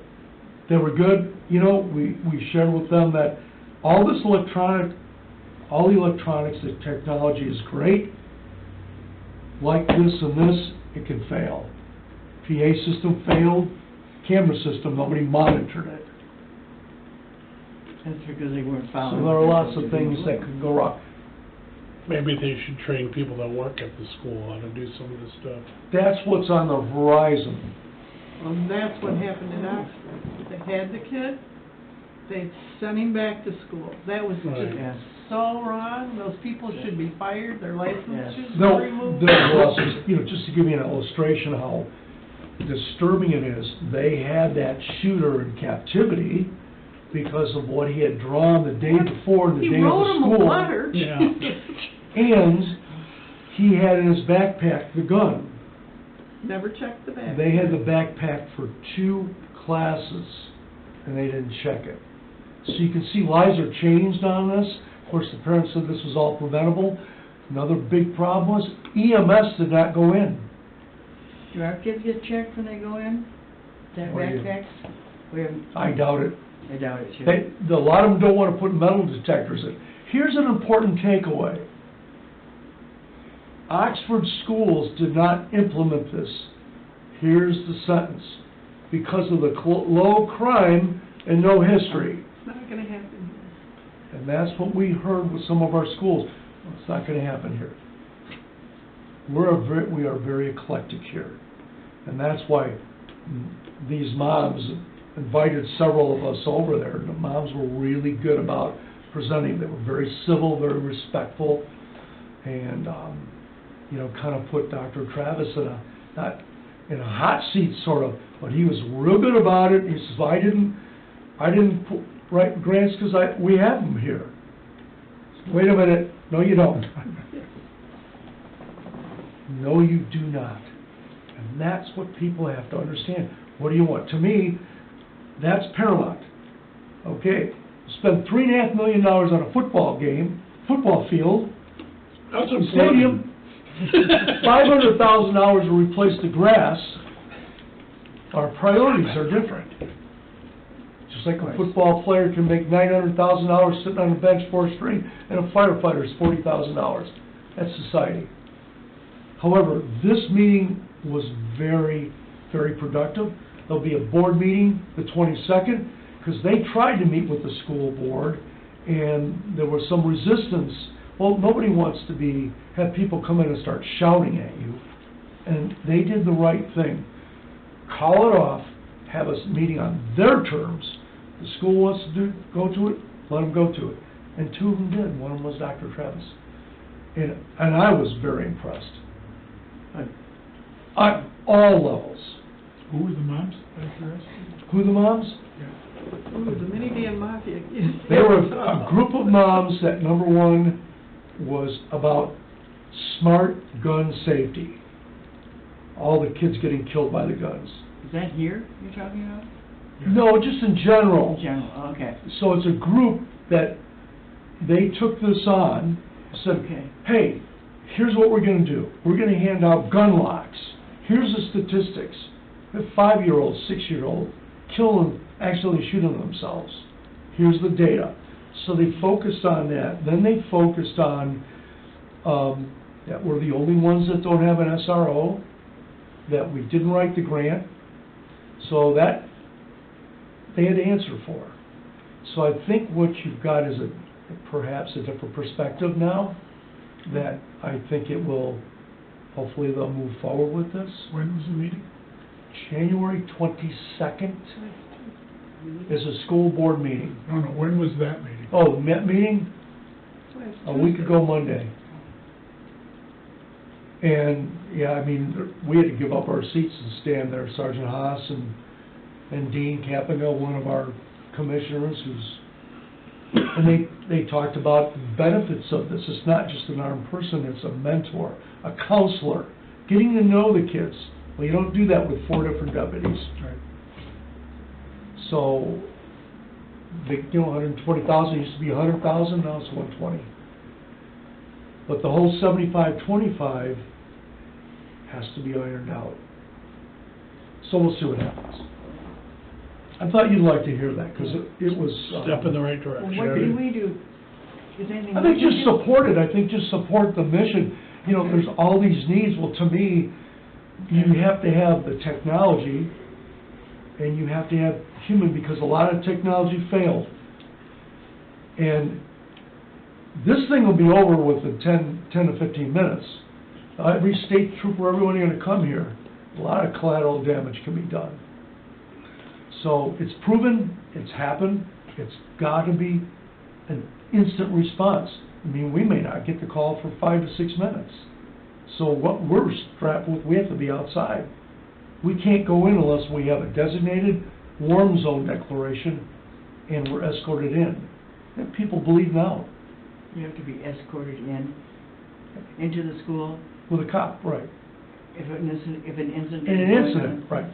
they were good, you know, we shared with them that all the electronics, the technology is great. Like this and this, it can fail. PA system failed, camera system, nobody monitored it. That's because they weren't So following. there are lots of things that could go wrong. Maybe they should train people that work at the school how to do some of this stuff. That's what's on the horizon. And that's what happened at Oxford. They had the kid, they sent him back to school. That was Right. just Yes. so wrong. Those people should be fired, their licenses Yes. should be No, removed. you know, just to give you an illustration of how disturbing it is, they had that shooter in captivity because of what he had drawn the day before, the He day of wrote the him a school. letter. Yeah. And he had in his backpack the gun. Never checked the bag. They had the backpack for 2 classes, and they didn't check it. So you can see lives are changed on this. Of course, the parents said this was all preventable. Another big problem was EMS did not go in. Do our kids get checked when they go in? That Oh, yeah. backpacks? We have, I doubt it. I doubt it too. A lot of them don't want to put metal detectors in. Here's an important takeaway. Oxford schools did not implement this. Here's the sentence. Because of the low crime and no history. It's not gonna happen here. And that's what we heard with some of our schools. Well, it's not going to happen here. We are very eclectic here. And that's why these moms invited several of us over there. The moms were really good about presenting. They were very civil, very respectful, and you know, kind of put Dr. Travis in a, not in a hot seat sort of, but he was real good about it. He says, I didn't write grants because we have them here. Wait a minute, no you don't. No you do not. And that's what people have to understand. What do you want? To me, that's paramount. Okay, spend $3.5 million on a football field, That's a stadium, $500,000 to replace the grass. Our priorities are different. Just like a football player can make $900,000 sitting on the bench fourth string, and a firefighter's $40,000. That's society. However, this meeting was very, very productive. There'll be a board meeting the 22nd, because they tried to meet with the school board, and there was some resistance. Well, nobody wants to have people come in and start shouting at you, and they did the right thing. Call it off, have a meeting on their terms. The school wants to go to it, let them go to it. And two of them did. One of them was Dr. Travis. And I was very impressed. On all levels. Who were the moms, out curiosity? Who the moms? Yeah. Ooh, the minivan mafia. They were a group of moms that, number one, was about smart gun safety. All the kids getting killed by the guns. Is that here you're talking about? No, just in general. In general, okay. So it's a group that they took this on, said, Okay. hey, here's what we're going to do. We're going to hand out gun locks. Here's the statistics. A 5-year-old, 6-year-old killing, actually shooting themselves. Here's the data. So they focused on that. Then they focused on that we're the only ones that don't have an SRO, that we didn't write the grant. So that they had to answer for. So I think what you've got is perhaps a different perspective now, that I think it will, hopefully they'll move forward with this. When was the meeting? January 22nd is a school board meeting. No, when was that meeting? Oh, the Met meeting? A week ago Monday. And, yeah, I mean, we had to give up our seats and stand there. Sergeant Haas and Dean Capinga, one of our commissioners, and they talked about the benefits of this. It's not just an armed person, it's a mentor, a counselor, getting to know the kids. Well, you don't do that with 4 different deputies. Right. So, you know, 120,000 used to be 100,000, now it's 120. But the whole 75-25 has to be ironed out. So we'll see what happens. I thought you'd like to hear that, because it was... Step in the right Well, direction. what can we do? Is anything I think we can just do? support it. I think just support the mission. You know, there's all these needs. Well, to me, you have to have the technology, and you have to have human, because a lot of technology failed. And this thing will be over within 10 to 15 minutes. Every state trooper, everyone going to come here, a lot of collateral damage can be done. So it's proven, it's happened, it's got to be an instant response. I mean, we may not get the call for 5 to 6 minutes. So what we're strapped with, we have to be outside. We can't go in unless we have a designated warm zone declaration and we're escorted in. And people bleed now. You have to be escorted into the school With a cop, right. if an incident In is an going incident, on. right.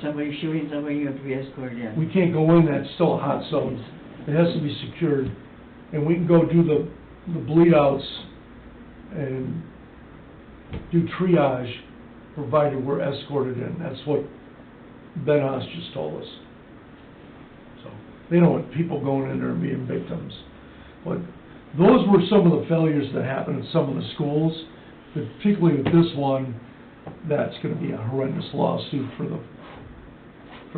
Somebody shooting somebody, you have to be escorted in. We can't go in, that's still a hot zone. It has to be secured. And we can go do the bleed outs and do triage, provided we're escorted in. That's what Ben Haas just told us. So, they don't want people going in there and being victims. But those were some of the failures that happened in some of the schools, but particularly with this one, that's gonna be a horrendous lawsuit for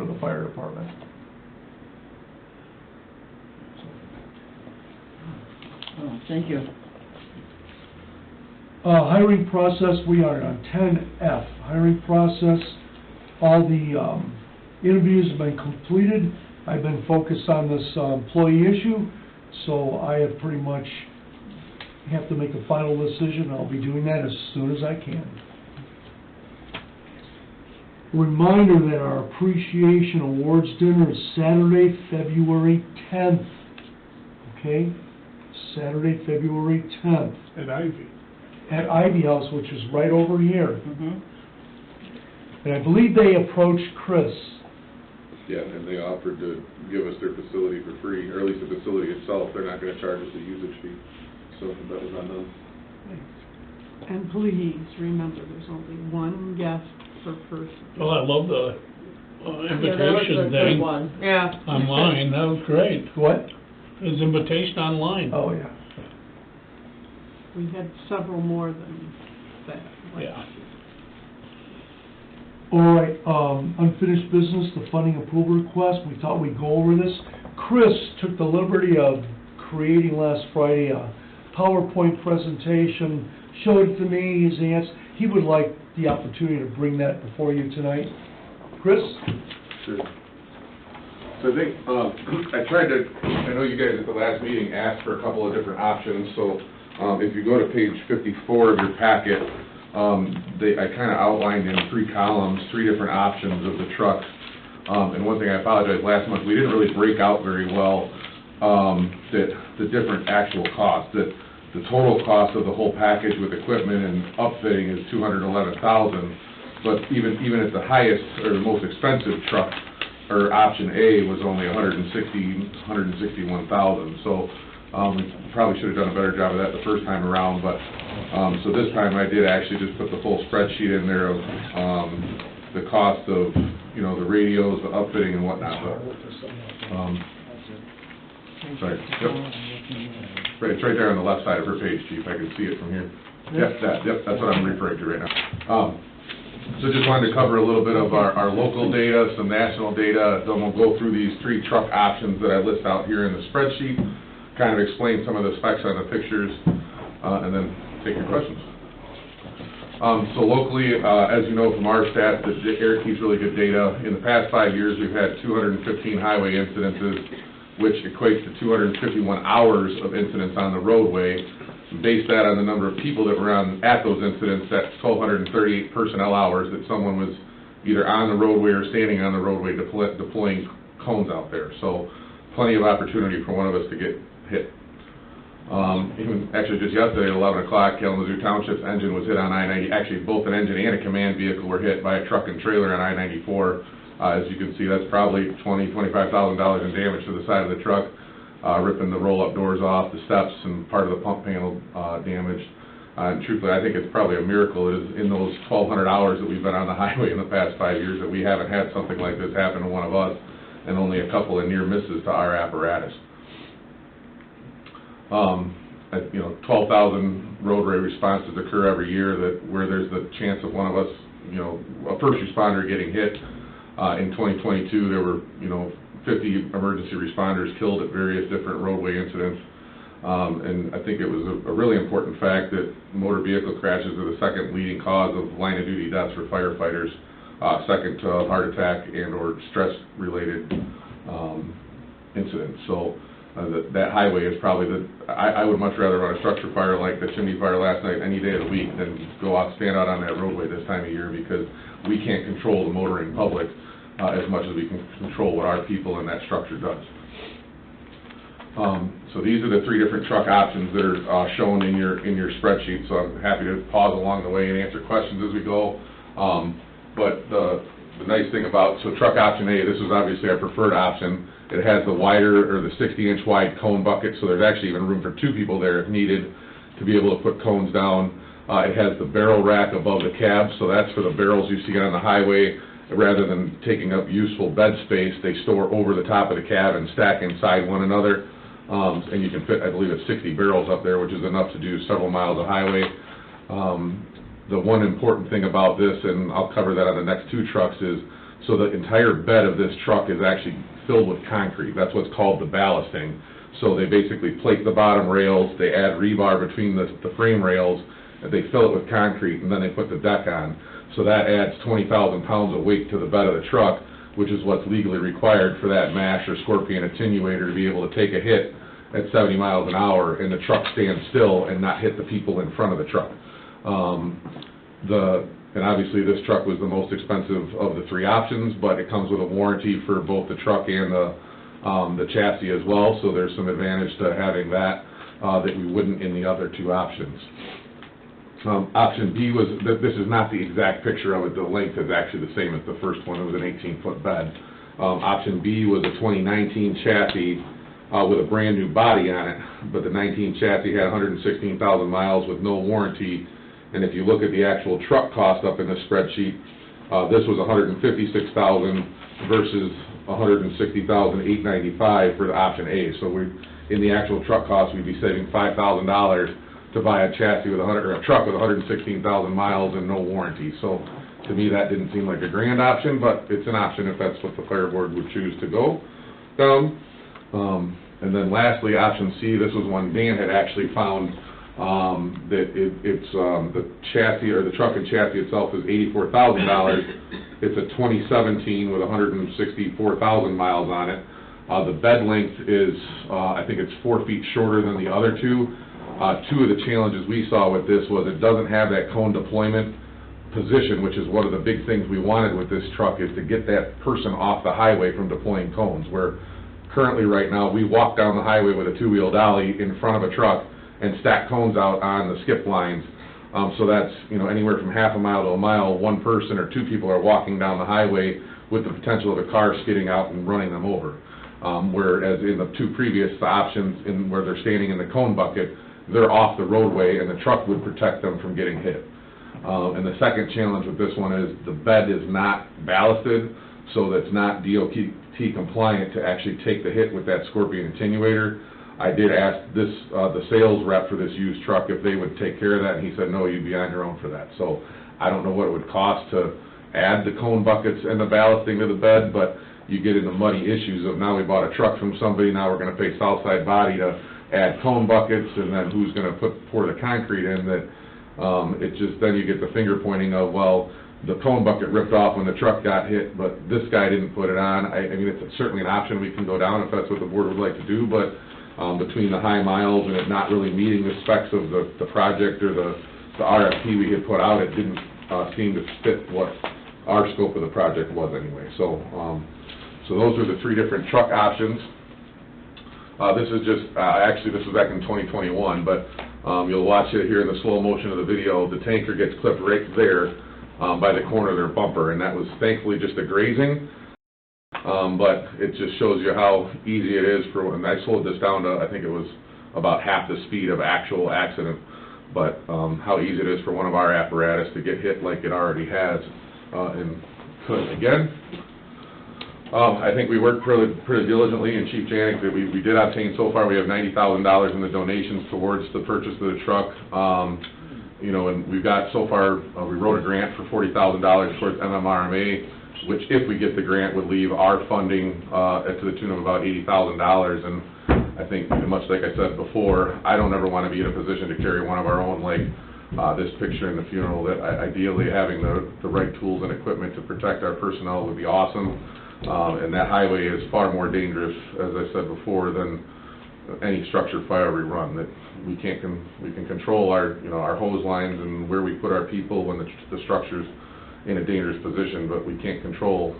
the fire department. Oh, thank you. Hiring process, we are on 10F. Hiring process, all the interviews have been completed. I've been focused on this employee issue, so I have pretty much have to make a final decision. I'll be doing that as soon as I can. Reminder that our appreciation awards dinner is Saturday, February 10th. Okay? Saturday, February 10th. At Ivy. At Ivy House, which is right over here. Mm-hmm. And I believe they approached Chris. Yeah, and they offered to give us their facility for free, or at least the facility itself. They're not gonna charge us a usage fee, so that was on them. And please remember, there's only one guest per person. Well, I love the Yeah, that was a invitation good thing one, yeah. online, that was great. What? His invitation online. Oh, yeah. We had several more than that. like- Yeah. All right, unfinished business, the funding approval request, we thought we'd go over this. Chris took the liberty of creating last Friday a PowerPoint presentation, showed it to me, his aunts. He would like the opportunity to bring that before you tonight. Chris? Sure. So I think, I tried to, I know you guys at the last meeting asked for a couple of different options, so, if you go to page 54 of your packet, I kinda outlined in 3 columns, 3 different options of the trucks. And one thing, I apologize, last month, we didn't really break out very well, that the different actual costs, that the total cost of the whole package with equipment and upfitting is $211,000, but even at the highest, or the most expensive truck, or option A, was only $161,000, so, we probably should have done a better job of that the first time around, but, so this time I did actually just put the full spreadsheet in there of, the cost of, you know, the radios, the upfitting and whatnot, but, sorry, yep. Right, it's right there on the left side of her page, Chief, I can see it from here. Yep, that's what I'm referring to right now. So just wanted to cover a little bit of our local data, some national data, then we'll go through these 3 truck options that I list out here in the spreadsheet, kind of explain some of the specs on the pictures, and then take your questions. So locally, as you know from our stats, Eric keeps really good data. In the past 5 years, we've had 215 highway incidences, which equates to 251 hours of incidents on the roadway. Base that on the number of people that were at those incidents, that's 1,238 personnel hours that someone was either on the roadway or standing on the roadway deploying cones out there. So plenty of opportunity for one of us to get hit. Even actually just yesterday at 11 o'clock, Kalamazoo Township's engine was hit on I-90. Actually, both an engine and a command vehicle were hit by a truck and trailer on I-94. As you can see, that's probably $25,000 in damage to the side of the truck, ripping the roll-up doors off, the steps, and part of the pump panel damaged. And truthfully, I think it's probably a miracle is in those 1,200 hours that we've been on the highway in the past 5 years that we haven't had something like this happen to one of us, and only a couple of near misses to our apparatus. 12,000 roadway responses occur every year where there's the chance of one of us, a first responder getting hit. In 2022, there were, 50 emergency responders killed at various different roadway incidents. And I think it was a really important fact that motor vehicle crashes are the second leading cause of line-of-duty deaths for firefighters, second to heart attack and or stress-related incidents. So that highway is probably I would much rather run a structure fire like the chimney fire last night any day of the week than stand out on that roadway this time of year, because we can't control the motoring public as much as we can control what our people in that structure does. So these are the 3 different truck options that are shown in your spreadsheet, so I'm happy to pause along the way and answer questions as we go. But the nice thing about, truck option A, this is obviously our preferred option. It has the wider, or the 60-inch wide cone bucket, so there's actually even room for 2 people there if needed to be able to put cones down. It has the barrel rack above the cab, so that's for the barrels you see on the highway. Rather than taking up useful bed space, they store over the top of the cab and stack inside one another. And you can fit, I believe it's 60 barrels up there, which is enough to do several miles of highway. The one important thing about this, and I'll cover that on the next 2 trucks, is so the entire bed of this truck is actually filled with concrete. That's what's called the ballasting. So they basically plate the bottom rails, they add rebar between the frame rails, and they fill it with concrete, and then they put the deck on. So that adds 20,000 pounds of weight to the bed of the truck, which is what's legally required for that MASH or Scorpion attenuator to be able to take a hit at 70 miles an hour and the truck stand still and not hit the people in front of the truck. And obviously this truck was the most expensive of the 3 options, but it comes with a warranty for both the truck and the chassis as well, so there's some advantage to having that that we wouldn't in the other 2 options. Option B was, this is not the exact picture of it, the length is actually the same as the first one, it was an 18-foot bed. Option B was a 2019 chassis with a brand new body on it, but the 19 chassis had 116,000 miles with no warranty, and if you look at the actual truck cost up in the spreadsheet, this was $156,000, versus $160,895 for the option A. So in the actual truck cost, we'd be saving $5,000 to buy a chassis with or a truck with 116,000 miles and no warranty. So to me, that didn't seem like a grand option, but it's an option if that's what the fire board would choose to go down. And then lastly, option C, this was one Dan had actually found, that it's the chassis, or the truck and chassis itself is $84,000. It's a 2017 with 164,000 miles on it. The bed length is, I think it's 4 feet shorter than the other two. Two of the challenges we saw with this was it doesn't have that cone deployment position, which is one of the big things we wanted with this truck, is to get that person off the highway from deploying cones, where currently right now we walk down the highway with a two-wheel dolly in front of a truck and stack cones out on the skip lines. So that's, anywhere from half a mile to a mile, one person or two people are walking down the highway with the potential of a car skidding out and running them over. Whereas in the two previous options, where they're standing in the cone bucket, they're off the roadway and the truck would protect them from getting hit. And the second challenge with this one is the bed is not ballasted, so that's not DOT compliant to actually take the hit with that Scorpion attenuator. I did ask the sales rep for this used truck if they would take care of that, and he said, no, you'd be on your own for that. So I don't know what it would cost to add the cone buckets and the ballasting to the bed, but you get into muddy issues of now we bought a truck from somebody, now we're going to pay Southside Body to add cone buckets, and then who's going to pour the concrete in. That it just, then you get the finger pointing of, well, the cone bucket ripped off when the truck got hit, but this guy didn't put it on. I mean, it's certainly an option we can go down if that's what the board would like to do, but between the high miles and it not really meeting the specs of the project or the RFP we had put out, it didn't seem to fit what our scope of the project was anyway. So those are the three different truck options. This is just, actually this was back in 2021, but you'll watch it here in the slow motion of the video. The tanker gets clipped right there by the corner of their bumper, and that was thankfully just a grazing. But it just shows you how easy it is for, and I slowed this down to, I think it was about half the speed of actual accident, but how easy it is for one of our apparatus to get hit like it already has, and could again. I think we worked pretty diligently, and Chief Janik, that we did obtain so far, we have $90,000 in the donations towards the purchase of the truck. And we've got so far, we wrote a grant for $40,000 towards MMRMA, which if we get the grant would leave our funding to the tune of about $80,000. And I think, much like I said before, I don't ever want to be in a position to carry one of our own, like this picture in the funeral. That ideally having the right tools and equipment to protect our personnel would be awesome. And that highway is far more dangerous, as I said before, than any structured fire we run. That we can control our our hose lines and where we put our people when the structure's in a dangerous position, but we can't control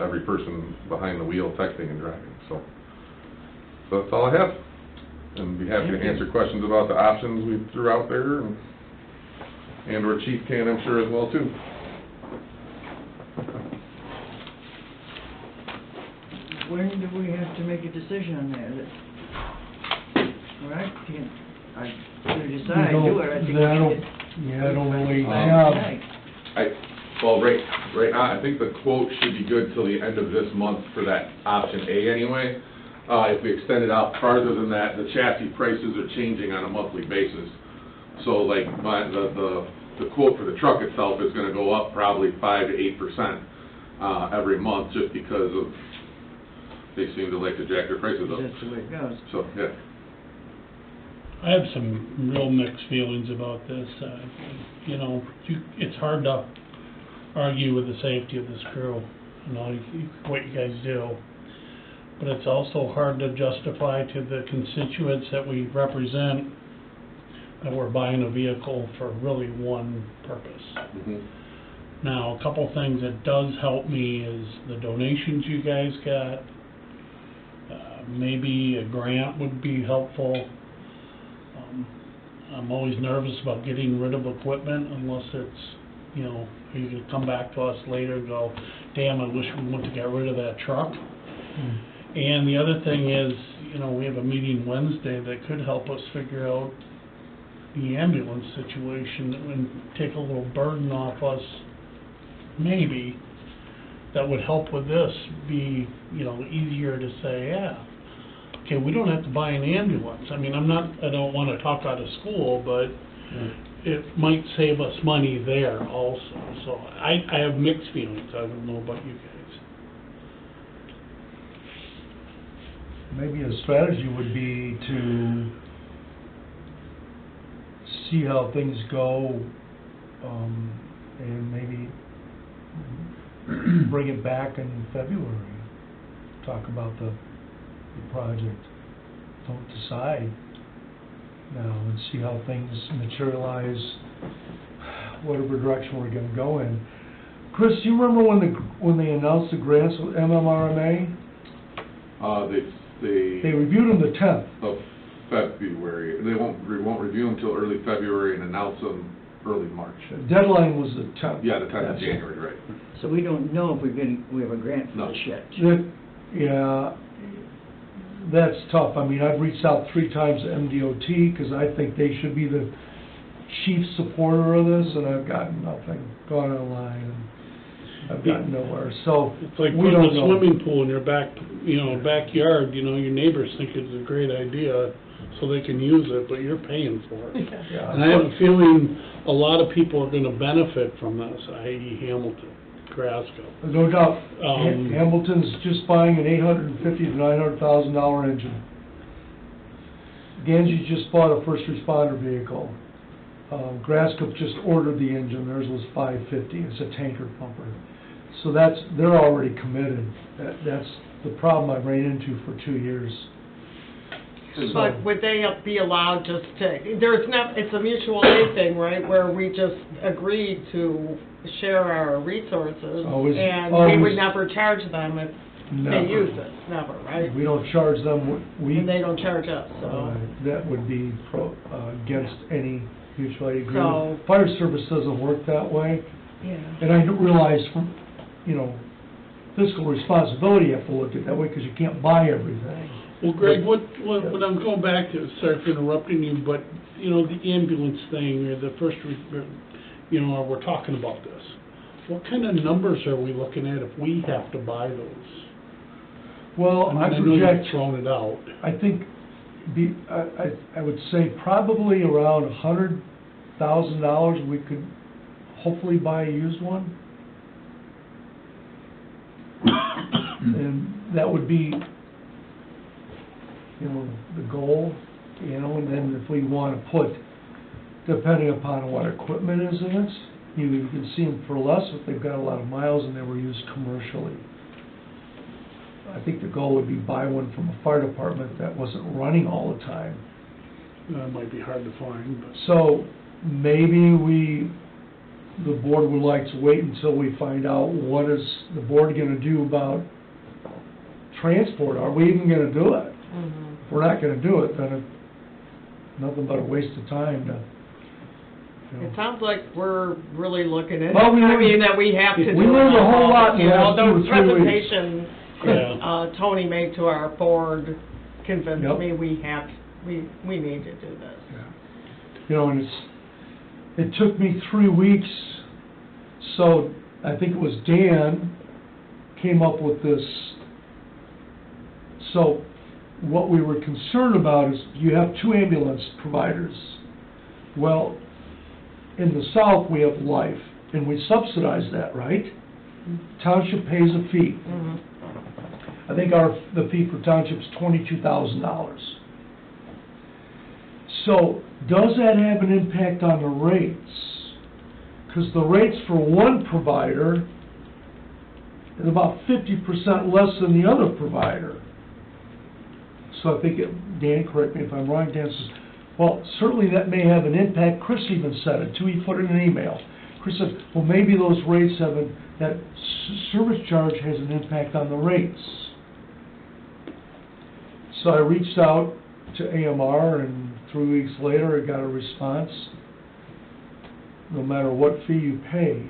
every person behind the wheel texting and driving. So that's all I have, and be happy to answer questions about the options we threw out there, and or Chief can, I'm sure, as well too. When do we have to make a decision on that? Right, I decide to do it, I think we should. I don't really have. Well, right now, I think the quote should be good till the end of this month for that option A anyway. If we extend it out farther than that, the chassis prices are changing on a monthly basis. So like the quote for the truck itself is going to go up probably 5 to 8% every month, just because of they seem to like to jack their prices up. That's the way it goes. So yeah. I have some real mixed feelings about this. It's hard to argue with the safety of this crew, what you guys do. But it's also hard to justify to the constituents that we represent that we're buying a vehicle for really one purpose. Mm-hmm. Now, a couple things that does help me is the donations you guys got. Maybe a grant would be helpful. I'm always nervous about getting rid of equipment unless it's, you can come back to us later and go, damn, I wish we wouldn't have got rid of that truck. And the other thing is, we have a meeting Wednesday that could help us figure out the ambulance situation and take a little burden off us, maybe, that would help with this be, you know, easier to say, yeah, okay, we don't have to buy an ambulance. I mean, I don't wanna talk out of school, but it might save us money there also. So I have mixed feelings. I don't know about you guys. Maybe a strategy would be to see how things go, and maybe bring it back in February, talk about the project. Don't decide now and see how things materialize, whatever direction we're gonna go in. Chris, do you remember when they announced the grants with MMRMA? They reviewed them the 10th. Of February. They won't review them until early February and announce them early March. The deadline was the 10th. Yeah, the 10th of That's it. January, right. So we don't know if we have a grant for No. this yet. Yeah, that's tough. I mean, I've reached out 3 times to MDOT, because I think they should be the chief supporter of this, and I've gotten nothing, gone online, and I've gotten nowhere, so It's like we putting don't a know. swimming pool in your backyard, you know, your neighbors think it's a great idea, so they can use it, but you're paying for it. Yeah. And I have a feeling a lot of people are gonna benefit from this, i.e. Hamilton, Carrasco. No doubt. Um, Hamilton's just buying an $850,000 to $900,000 engine. Ganges just bought a first responder vehicle. Grasscook just ordered the engine, theirs was $550,000, it's a tanker pumper. So they're already committed. That's the problem I ran into for 2 years. But would they be allowed just to, it's a mutual aid thing, right, where we just agree to share our resources, Always- and we always. would never charge them if Never. they use it, never, right? We don't charge them, And they don't charge us, so. that would be against any mutual aid So- agreement. Fire service doesn't work that way, Yeah. and I realize from, fiscal responsibility, you have to look at it that way, because you can't buy everything. Well, Greg, what I'm going back to, sorry for interrupting you, but, you know, the ambulance thing, or the first, we're talking about this. What kind of numbers are we looking at if we have to buy those? Well, I mean, I I know you've project, thrown it out. I think, I would say probably around $100,000 we could hopefully buy a used one. And that would be, the goal, and then if we want to put, depending upon what equipment is in it, you can see them for less if they've got a lot of miles and they were used commercially. I think the goal would be buy one from a fire department that wasn't running all the time. That might be hard to find, but. So maybe the board would like to wait until we find out what is the board gonna do about transport. Are we even gonna do it? Mhm. If we're not gonna do it, then it's nothing but a waste of time to, It sounds like we're really looking at, Well, we I learned- mean, that we have to do. we learned a whole lot in the You know, last 2 or 3 weeks. the presentation Yeah. Tony made to our board convinced Yep. me we need to do this. and it took me 3 weeks, so I think it was Dan came up with this. So what we were concerned about is you have 2 ambulance providers. Well, in the south, we have Life, and we subsidize that, right? Township pays a fee. Mhm. I think the fee for township's $22,000. So, does that have an impact on the rates? Because the rates for one provider is about 50% less than the other provider. So I think, Dan, correct me if I'm wrong, Dan says, well, certainly that may have an impact. Chris even said it too, he put it in an email. Chris said, well, maybe those rates that service charge has an impact on the rates. So I reached out to AMR, and 3 weeks later, I got a response. No matter what fee you pay,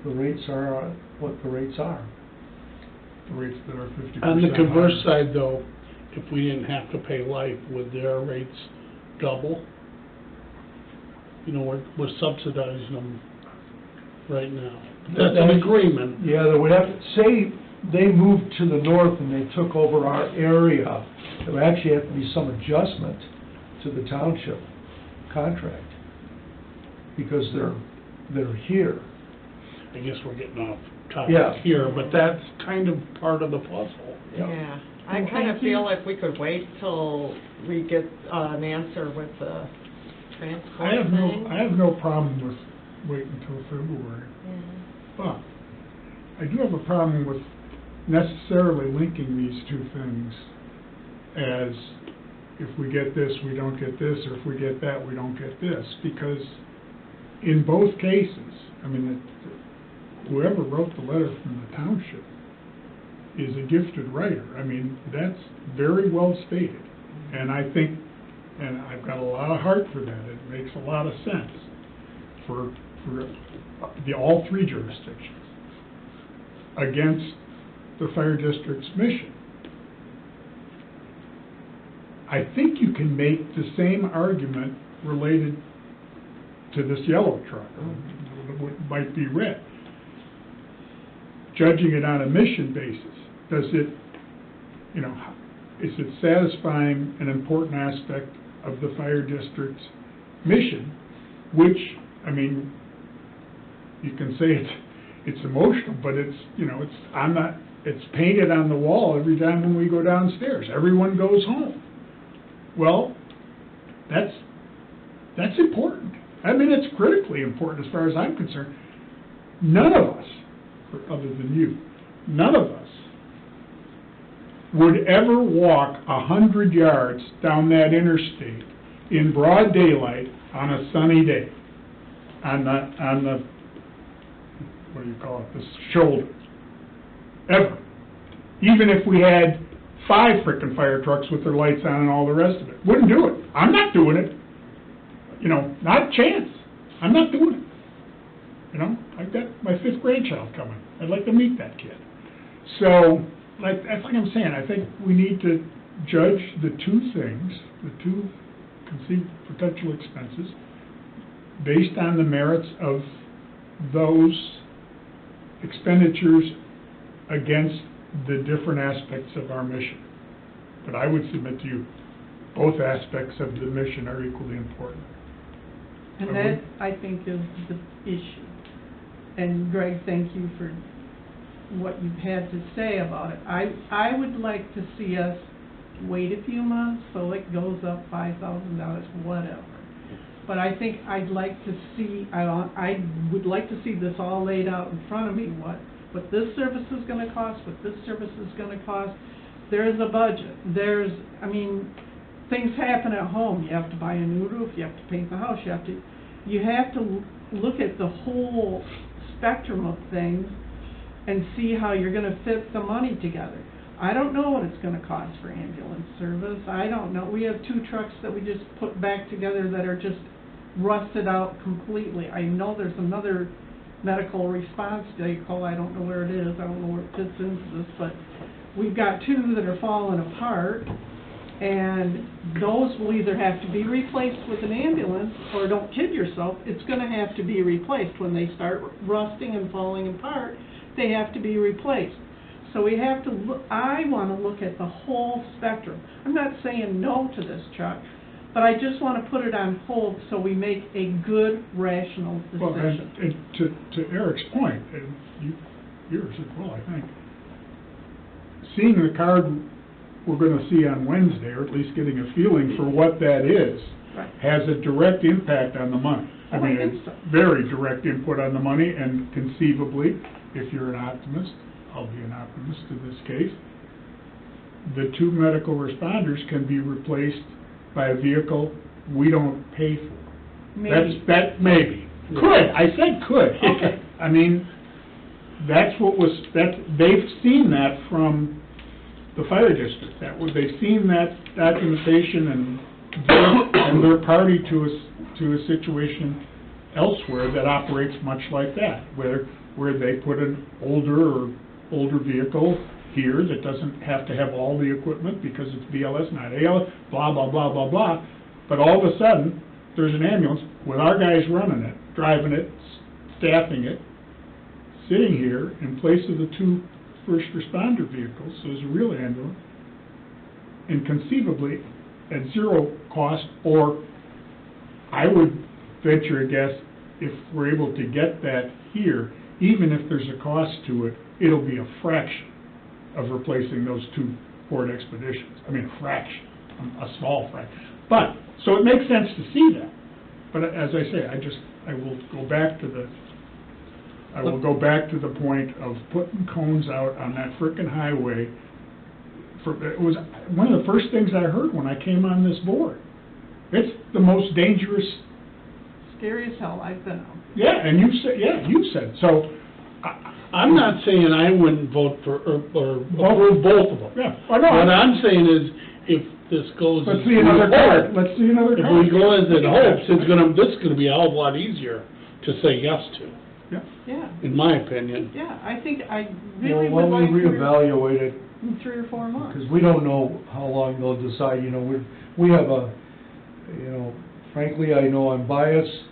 the rates are what the rates are. The rates that are 50%. On the converse higher. side, though, if we didn't have to pay Life, would their rates double? We're subsidizing them right now. That's an agreement. Yeah, they would have to, say they moved to the north and they took over our area, there would actually have to be some adjustment to the township contract, because they're here. I guess we're getting off Yeah. topic here, but that's kind of part of the puzzle. Yeah, I Well, kind of thank you. feel like we could wait till we get an answer with the transport I have thing. no problem with waiting until February, but I do have a problem with necessarily linking these two things as if we get this, we don't get this, or if we get that, we don't get this, because in both cases, I mean, whoever wrote the letter from the township is a gifted writer. I mean, that's very well stated, and I think, and I've got a lot of heart for that, it makes a lot of sense for all three jurisdictions against the fire district's mission. I think you can make the same argument related to this yellow truck, what might be red. Judging it on a mission basis, does it, is it satisfying an important aspect of the fire district's mission, which, I mean, you can say it's emotional, but it's, it's painted on the wall every time when we go downstairs. Everyone goes home. Well, that's important. I mean, it's critically important as far as I'm concerned. None of us, other than you, none of us would ever walk 100 yards down that interstate in broad daylight on a sunny day, on the what do you call it, the shoulder, ever. Even if we had 5 frickin' fire trucks with their lights on and all the rest of it. Wouldn't do it. I'm not doing it. Not a chance. I'm not doing it. I've got my 5th grandchild coming. I'd like to meet that kid. So, that's like I'm saying, I think we need to judge the two things, the two conceived potential expenses, based on the merits of those expenditures against the different aspects of our mission. But I would submit to you, both aspects of the mission are equally important. And that, I think, is the issue. And Greg, thank you for what you've had to say about it. I would like to see us wait a few months, so it goes up $5,000, whatever. But I think I'd like to see, I would like to see this all laid out in front of me, what this service is gonna cost, what this service is gonna cost. There's a budget. Things happen at home. You have to buy a new roof, you have to paint the house, you have to look at the whole spectrum of things and see how you're gonna fit the money together. I don't know what it's gonna cost for ambulance service. I don't know. We have 2 trucks that we just put back together that are just rusted out completely. I know there's another medical response vehicle, I don't know where it is, I don't know where it fits into this, but we've got 2 that are falling apart, and those will either have to be replaced with an ambulance, or don't kid yourself, it's gonna have to be replaced. When they start rusting and falling apart, they have to be replaced. So we have to look, I wanna look at the whole spectrum. I'm not saying no to this truck, but I just wanna put it on hold so we make a good, rational Well, decision. and to Eric's point, and yours as well, I think, seeing the card we're gonna see on Wednesday, or at least getting a feeling for what that is, Right. has a direct impact on the money. Oh, I think it's so. very direct input on the money, and conceivably, if you're an optimist, I'll be an optimist in this case, the 2 medical responders can be replaced by a vehicle we don't pay for. Maybe. Maybe. Could, I said could. Okay. They've seen that from the fire district. They've seen that documentation, and they're party to a situation elsewhere that operates much like that, where they put an older vehicle here that doesn't have to have all the equipment because it's BLS, not ALS, blah, blah, blah, blah, blah. But all of a sudden, there's an ambulance with our guys running it, driving it, staffing it, sitting here in place of the 2 first responder vehicles, so there's a real ambulance, and conceivably at 0 cost, or I would venture a guess, if we're able to get that here, even if there's a cost to it, it'll be a fraction of replacing those 2 Ford Expeditions. I mean, a fraction, a small fraction. But, so it makes sense to see that. But as I say, I will go back to the point of putting cones out on that frickin' highway. It was one of the first things I heard when I came on this board. It's the most dangerous. Scary as hell, I've been out. Yeah, and you said, so. I'm not saying I wouldn't vote for, or approve both of them. Yeah, I know. What I'm saying is, if this goes as Let's see we another card, hope, let's see another if card. we go as it hopes, this is gonna be a hell of a lot easier to say yes to, Yeah, in my opinion. yeah, I think I really Well, would when we like to, reevaluate it, in 3 or 4 months. because we don't know how long they'll decide, we have frankly, I know I'm biased.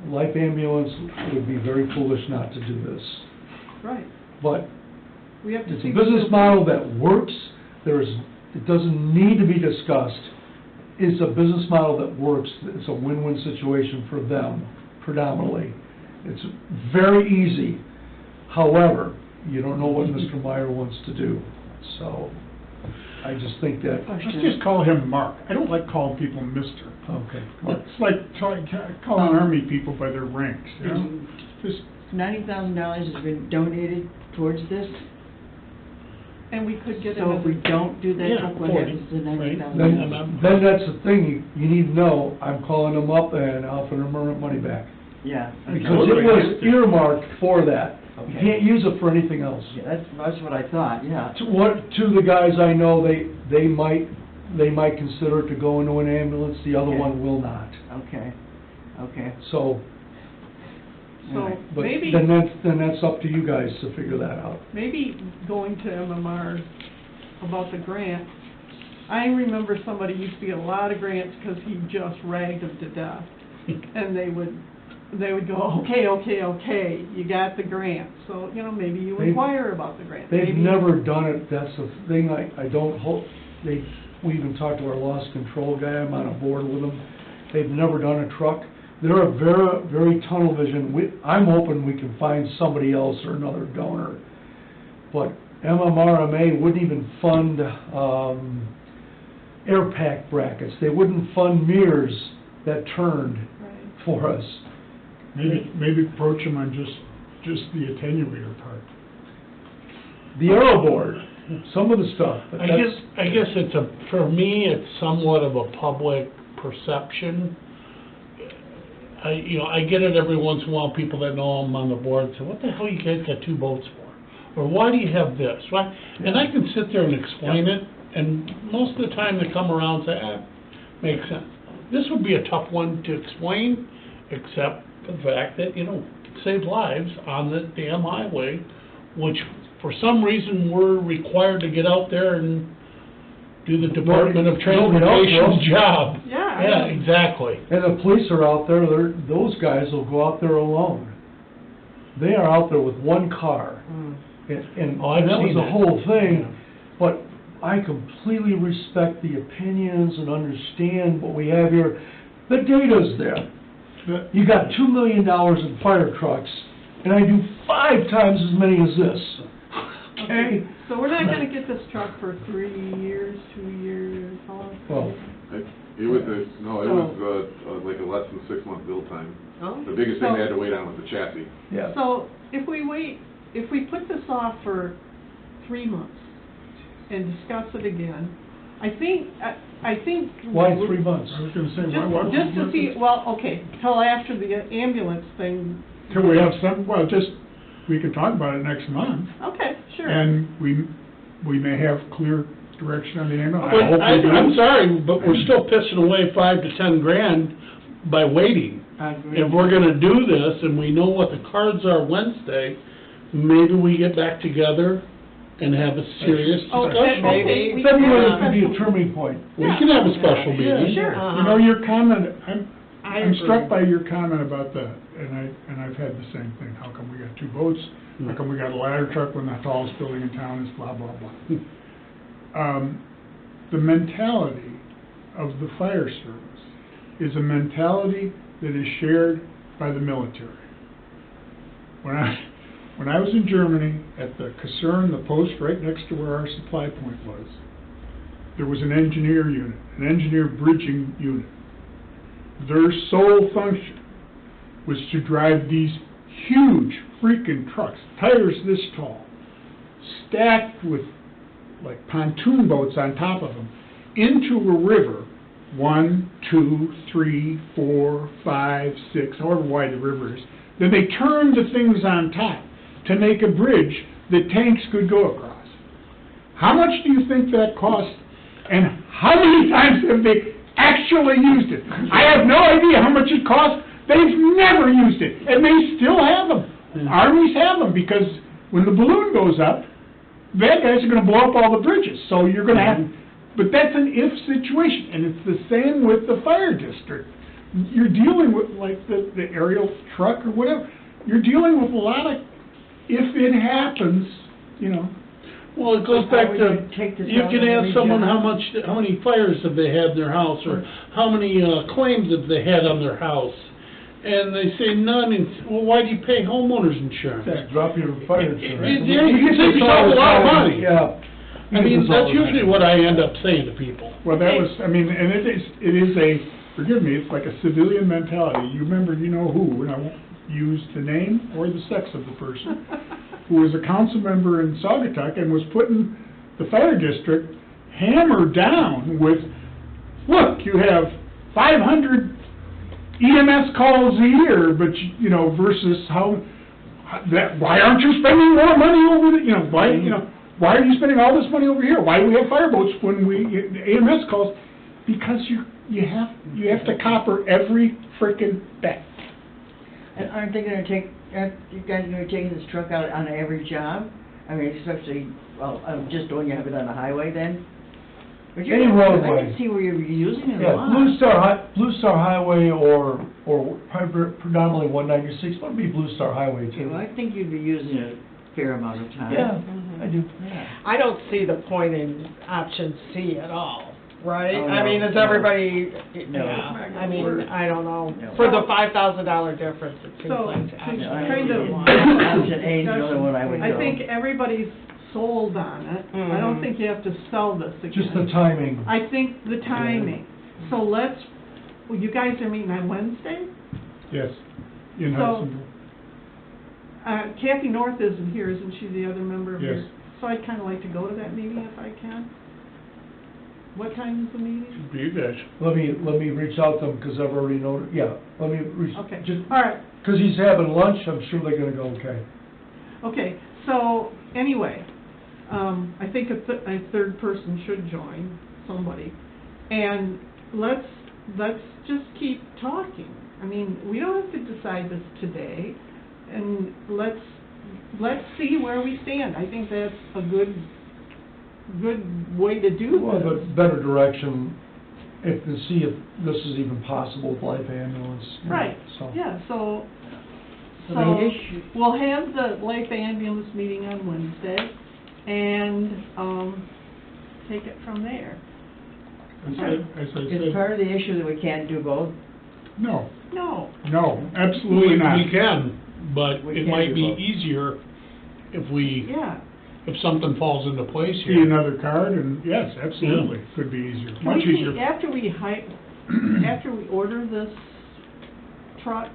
Life Ambulance would be very foolish not to do this. Right, But we have to it's see. a business model that works. It doesn't need to be discussed. It's a business model that works. It's a win-win situation for them predominantly. It's very easy. However, you don't know what Mr. Meyer wants to do. So I just think that, Let's just call him Mark. I don't like calling people Mister. okay. It's like calling Army people by their ranks, you know? Just, $90,000 has been donated towards this, And we could get so if we another, don't do that, Yeah, look what 40, happens to right. $90,000. Then that's the thing, you need to know, I'm calling them up and offering them money back. Yeah. Because it was earmarked for that. You Okay. can't use it for anything else. Yeah, that's what I thought, yeah. To the guys I know, they might consider it to go into an ambulance, the other Okay. one will not. Okay, okay. So, so but maybe, then that's up to you guys to figure that out. maybe going to MMR about the grant. I remember somebody used to get a lot of grants because he just ragged them to death. And they would go, okay, you got the grant. So, maybe you They- inquire about the grant. They've Maybe- never done it, that's the thing, I don't hope, we even talked to our loss control guy, I'm on a board with them, they've never done a truck. They're a very, very tunnel vision, I'm hoping we can find somebody else or another donor. But MMRMA wouldn't even fund, air pack brackets, they wouldn't fund mirrors that turned Right. for us. maybe approach them on just the attenuator part. The aero board, some of the stuff, but I guess for me, it's somewhat of a public perception. I get it every once in a while, people that know I'm on the board say, what the hell you guys got 2 boats for? Or why do you have this? Why? And I can sit there and explain it, and most of the time they come around and say, makes sense. This would be a tough one to explain, except the fact that, it saves lives on the damn highway, which for some reason we're required to get out there and do the Department of Nobody else Transportation's will. job. Yeah. Yeah, exactly. And the police are out there, those guys will go out there alone. They are out there with one car. And Oh, I've that was seen the that. whole thing. But I completely respect the opinions and understand what we have here. The data's there. You got $2 million in fire trucks, and I do 5 times as many as this. Okay? So we're not gonna get this truck for 3 years, 2 years, how long? Well, It was like a less than 6-month build time. Oh. The biggest thing they had to wait on was the chassis. yeah. So if we put this off for 3 months and discuss it again, I think. Why 3 months? I was gonna say, why? Just to see, well, okay, till after the ambulance thing. Till we have we can talk about it next month, Okay, sure. and we may have clear direction on the ambulance. But I hope we do. I'm sorry, but we're still pissing away $5 to $10 grand by waiting. I agree. If we're gonna do this, and we know what the cards are Wednesday, maybe we get back together and have a serious Oh, discussion. okay, we can February have a could be a special- turning point. We can have a special meeting. Sure. You know, your comment, I I'm struck agree. by your comment about the and I've had the same thing. How come we got two boats? How come we got a ladder truck when the tallest building in town is blah, blah, blah? The mentality of the fire service is a mentality that is shared by the military. When I was in Germany, at the Kaserne, the post right next to where our supply point was, there was an engineer unit, an engineer bridging unit. Their sole function was to drive these huge freaking trucks, tires this tall, stacked with like pontoon boats on top of them, into a river, 1, 2, 3, 4, 5, 6, however wide the river is. Then they turned the things on top to make a bridge that tanks could go across. How much do you think that cost? And how many times have they actually used it? I have no idea how much it costs. They've never used it, and they still have them. Armies have them, because when the balloon goes up, bad guys are going to blow up all the bridges, so you're going to have... But that's an if situation, and it's the same with the fire district. You're dealing with, like, the aerial truck or whatever. You're dealing with a lot of, if it happens, you know. Well, it goes back to, you can ask someone how many fires have they had in their house, or how many claims have they had on their house, and they say none, and, well, why do you pay homeowners insurance? Drop your fire insurance. Yeah, you can save yourself a lot of money. Yeah. I mean, that's usually what I end up saying to people. Well, that was, I mean, and it is a, forgive me, it's like a civilian mentality. You remember, you know who, and I won't use the name or the sex of the person, who was a council member in Saugatuck and was putting the fire district hammered down with, look, you have 500 EMS calls a year, but, you know, versus why aren't you spending more money over the, why are you spending all this money over here? Why do we have fireboats when EMS calls? Because you have to copper every frickin' bet. And aren't they gonna take, aren't you guys gonna be taking this truck out on every job? I mean, especially, well, just when you have it on the highway then? But Any roadway. I can see where you're using it a Yeah, lot. Blue Star Highway or predominantly 196, but it'd be Blue Star Highway Okay, too. well, I think you'd be using it a fair amount of time. Yeah, I do. Yeah. I don't see the point in option C at all, right? Oh, I no, mean, is no. everybody, No. yeah, I mean, I don't know. No. For the $5,000 difference, it seems So, like to option I kind of... Option A is the only one I would I go. think everybody's sold on it. I don't think you have to sell this again. Just the timing. I think the timing. So well, you guys are meeting on Wednesday? Yes, in So- Hudsonville. Kathy North isn't here, isn't she, the other member of Yes. your... So I'd kind of like to go to that meeting if I can. What time is the meeting? You guys. Let me reach out to them, because I've already noted, yeah, let me reach, Okay, just, all right. because he's having lunch, I'm sure they're gonna go okay. Okay, so, anyway, I think a third person should join, somebody. And let's just keep talking. I mean, we don't have to decide this today, and let's see where we stand. I think that's a good way to do Well, this. but better direction, to see if this is even possible with life ambulance. you know, Right, so. yeah, so the issue, we'll have the life ambulance meeting on Wednesday, and, take it from there. As I is said, part of the issue that we can't do both? no, No, absolutely not. We can, but We it can might do be both. easier yeah. if something falls into place See here. another card, and yes, absolutely, could be easier, Can much we keep- easier. After we order this truck,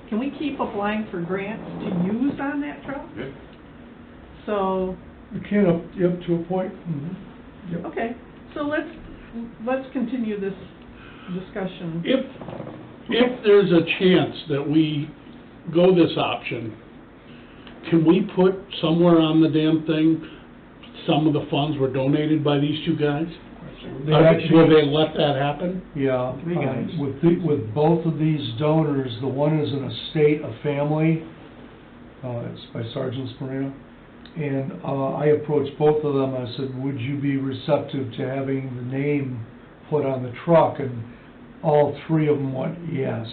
can we keep applying for grants to use on that truck? Yeah. So, You can up to a point. Yep. okay, so let's continue this discussion. If there's a chance that we go this option, can we put somewhere on the damn thing, some of the funds were donated by these two guys? They Will actually, they let that happen? yeah, Three guys. with both of these donors, the one is an estate, a family, it's by Sergeant Marina, and I approached both of them, I said, would you be receptive to having the name put on the truck, and all three of them went, yes.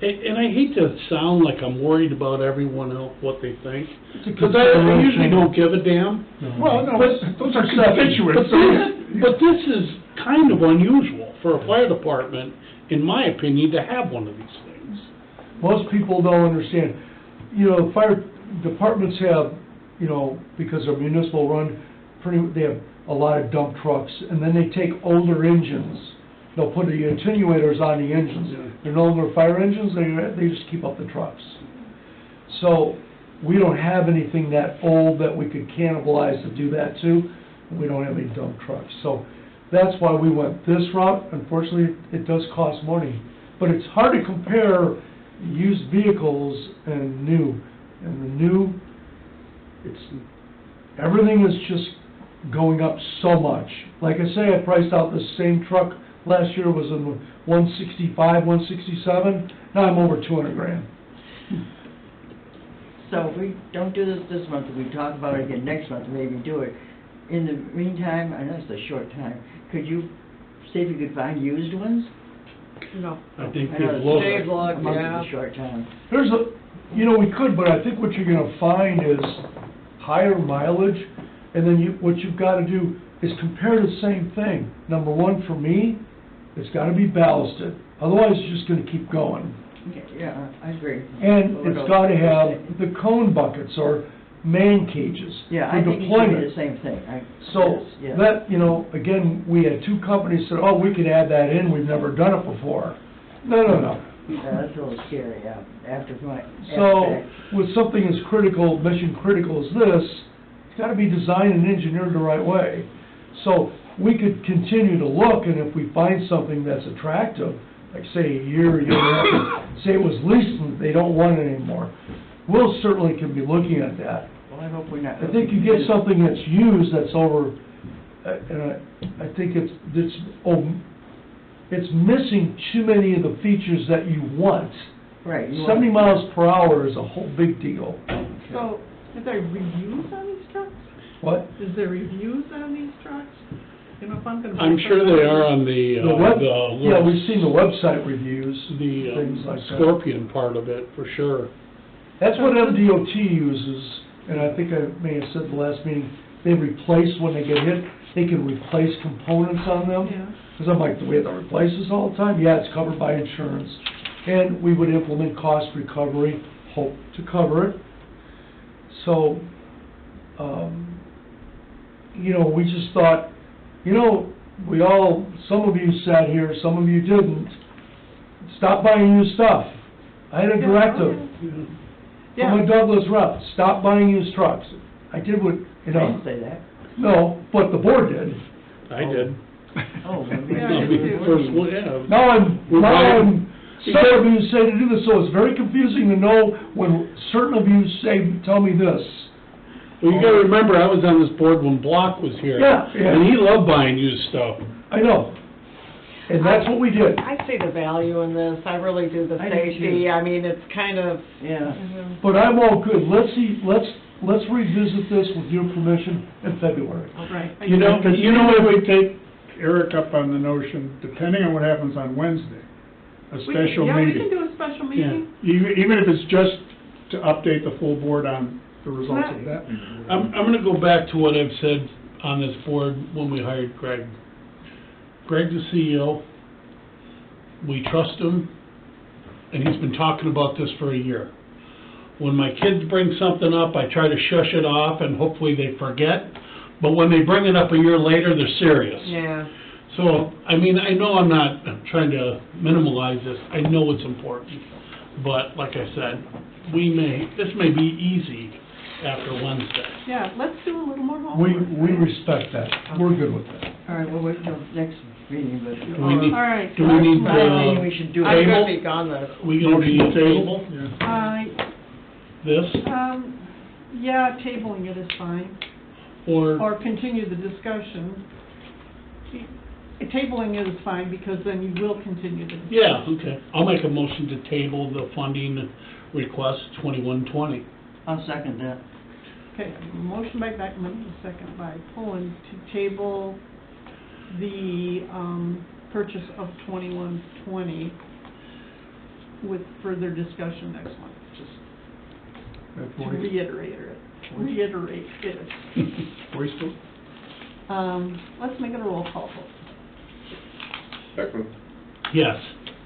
And I hate to sound like I'm worried about everyone else, what they think, It's a because I usually consideration. don't give a damn. Well, no, But- those are But constituents. this is kind of unusual for a fire department, in my opinion, to have one of these things. Most people don't understand. You know, fire departments have, you know, because they're municipal run, they have a lot of dump trucks, and then they take older engines. They'll put the attenuators on the engines. They're no longer fire engines, they just keep up the trucks. So, we don't have anything that old that we could cannibalize to do that to. We don't have any dump trucks. So, that's why we went this route. Unfortunately, it does cost money. But it's hard to compare used vehicles and new. And the new, everything is just going up so much. Like I say, I priced out the same truck last year was in 165, 167. Now I'm over 200 grand. So if we don't do this month, if we talk about it again next month, maybe do it. In the meantime, I know it's a short time, could you see if you could find used ones? No. I think I they've know it's looked. They've looked, a month yeah. is a short time. There's you know, we could, but I think what you're gonna find is higher mileage, and then what you've gotta do is compare the same thing. Number one, for me, it's gotta be ballasted, otherwise it's just gonna keep going. Okay, yeah, I agree. And We'll it's go- gotta have the cone buckets or man cages Yeah, for I think it should be deployment. the same thing. So, yes, yes. that, you know, again, we had two companies said, oh, we could add that in, we've never done it before. No. Yeah, that's a little scary, yeah, after my, So, after with something as critical, mission critical as this, it's gotta be designed and engineered the right way. So, we could continue to look, and if we find something that's attractive, like say a year and a half, say it was leased and they don't want it anymore, we'll certainly can be looking at that. well, I hope we're not. I think you get something that's used, that's over, and I think it's missing too many of the features that you want. Right. you 70 want- miles per hour is a whole big deal. So, is there reviews on these trucks? What? Is there reviews on these trucks? You know, if I'm gonna. I'm sure they are on the, The web, yeah, list. we've seen the website reviews, The things like that. Scorpion part of it, for sure. That's what MDOT uses, and I think I may have said the last meeting, they replace, when they get hit, they can replace components on them. Yeah. Because I'm like, do we have to replace this all the time? Yeah, it's covered by insurance. And we would implement cost recovery, hope to cover it. So, you know, we just thought, you know, some of you sat here, some of you didn't. Stop buying used stuff. I had a Yeah, directive okay. from my Douglas rep, stop buying used trucks. I did what, I you know, didn't say that. no, but the board did. I did. Oh, well, Yeah, I'll you be do. the first one, yeah. Now We're buying- some of you say to do this, so it's very confusing to know when certain of you tell me this. Well, you gotta remember, I was on this board when Block was here. Yeah. And he loved buying used stuff. I know. And that's what we did. I see the value in this, I really do, the I do safety, too. I mean, it's kind of, Yeah. But I'm all good. Let's revisit this with your permission in February. Right. You know, if we take Eric up on the notion, depending on what happens on Wednesday, a special Yeah, we meeting. can do a special meeting. Even if it's just to update the full board on the results of Right. that meeting. I'm gonna go back to what I've said on this board when we hired Greg. Greg's the CEO. We trust him, and he's been talking about this for a year. When my kids bring something up, I try to shush it off and hopefully they forget. But when they bring it up a year later, they're serious. yeah. So, I mean, I know I'm not trying to minimalize this, I know it's important, but like I said, this may be easy after Wednesday. Yeah, let's do a little more homework. We respect that. We're good with that. All right, we'll wait till next meeting, but. Do we need, All right. do we need, Next meeting, we should do I'm it. gonna Table? be gone this. we gonna be Motion to table Yeah. this, Yeah, tabling it is fine, or continue the discussion. Tabling it is fine, because then you will continue the discussion. yeah, okay. I'll make a motion to table the funding request 2120. I'll second that. Okay, motion by Beckman, a second by Pullen, to table the, purchase of 2120 with further discussion next month, just to reiterate it. Oyster? Let's make it a roll call vote. Beckman? Yes.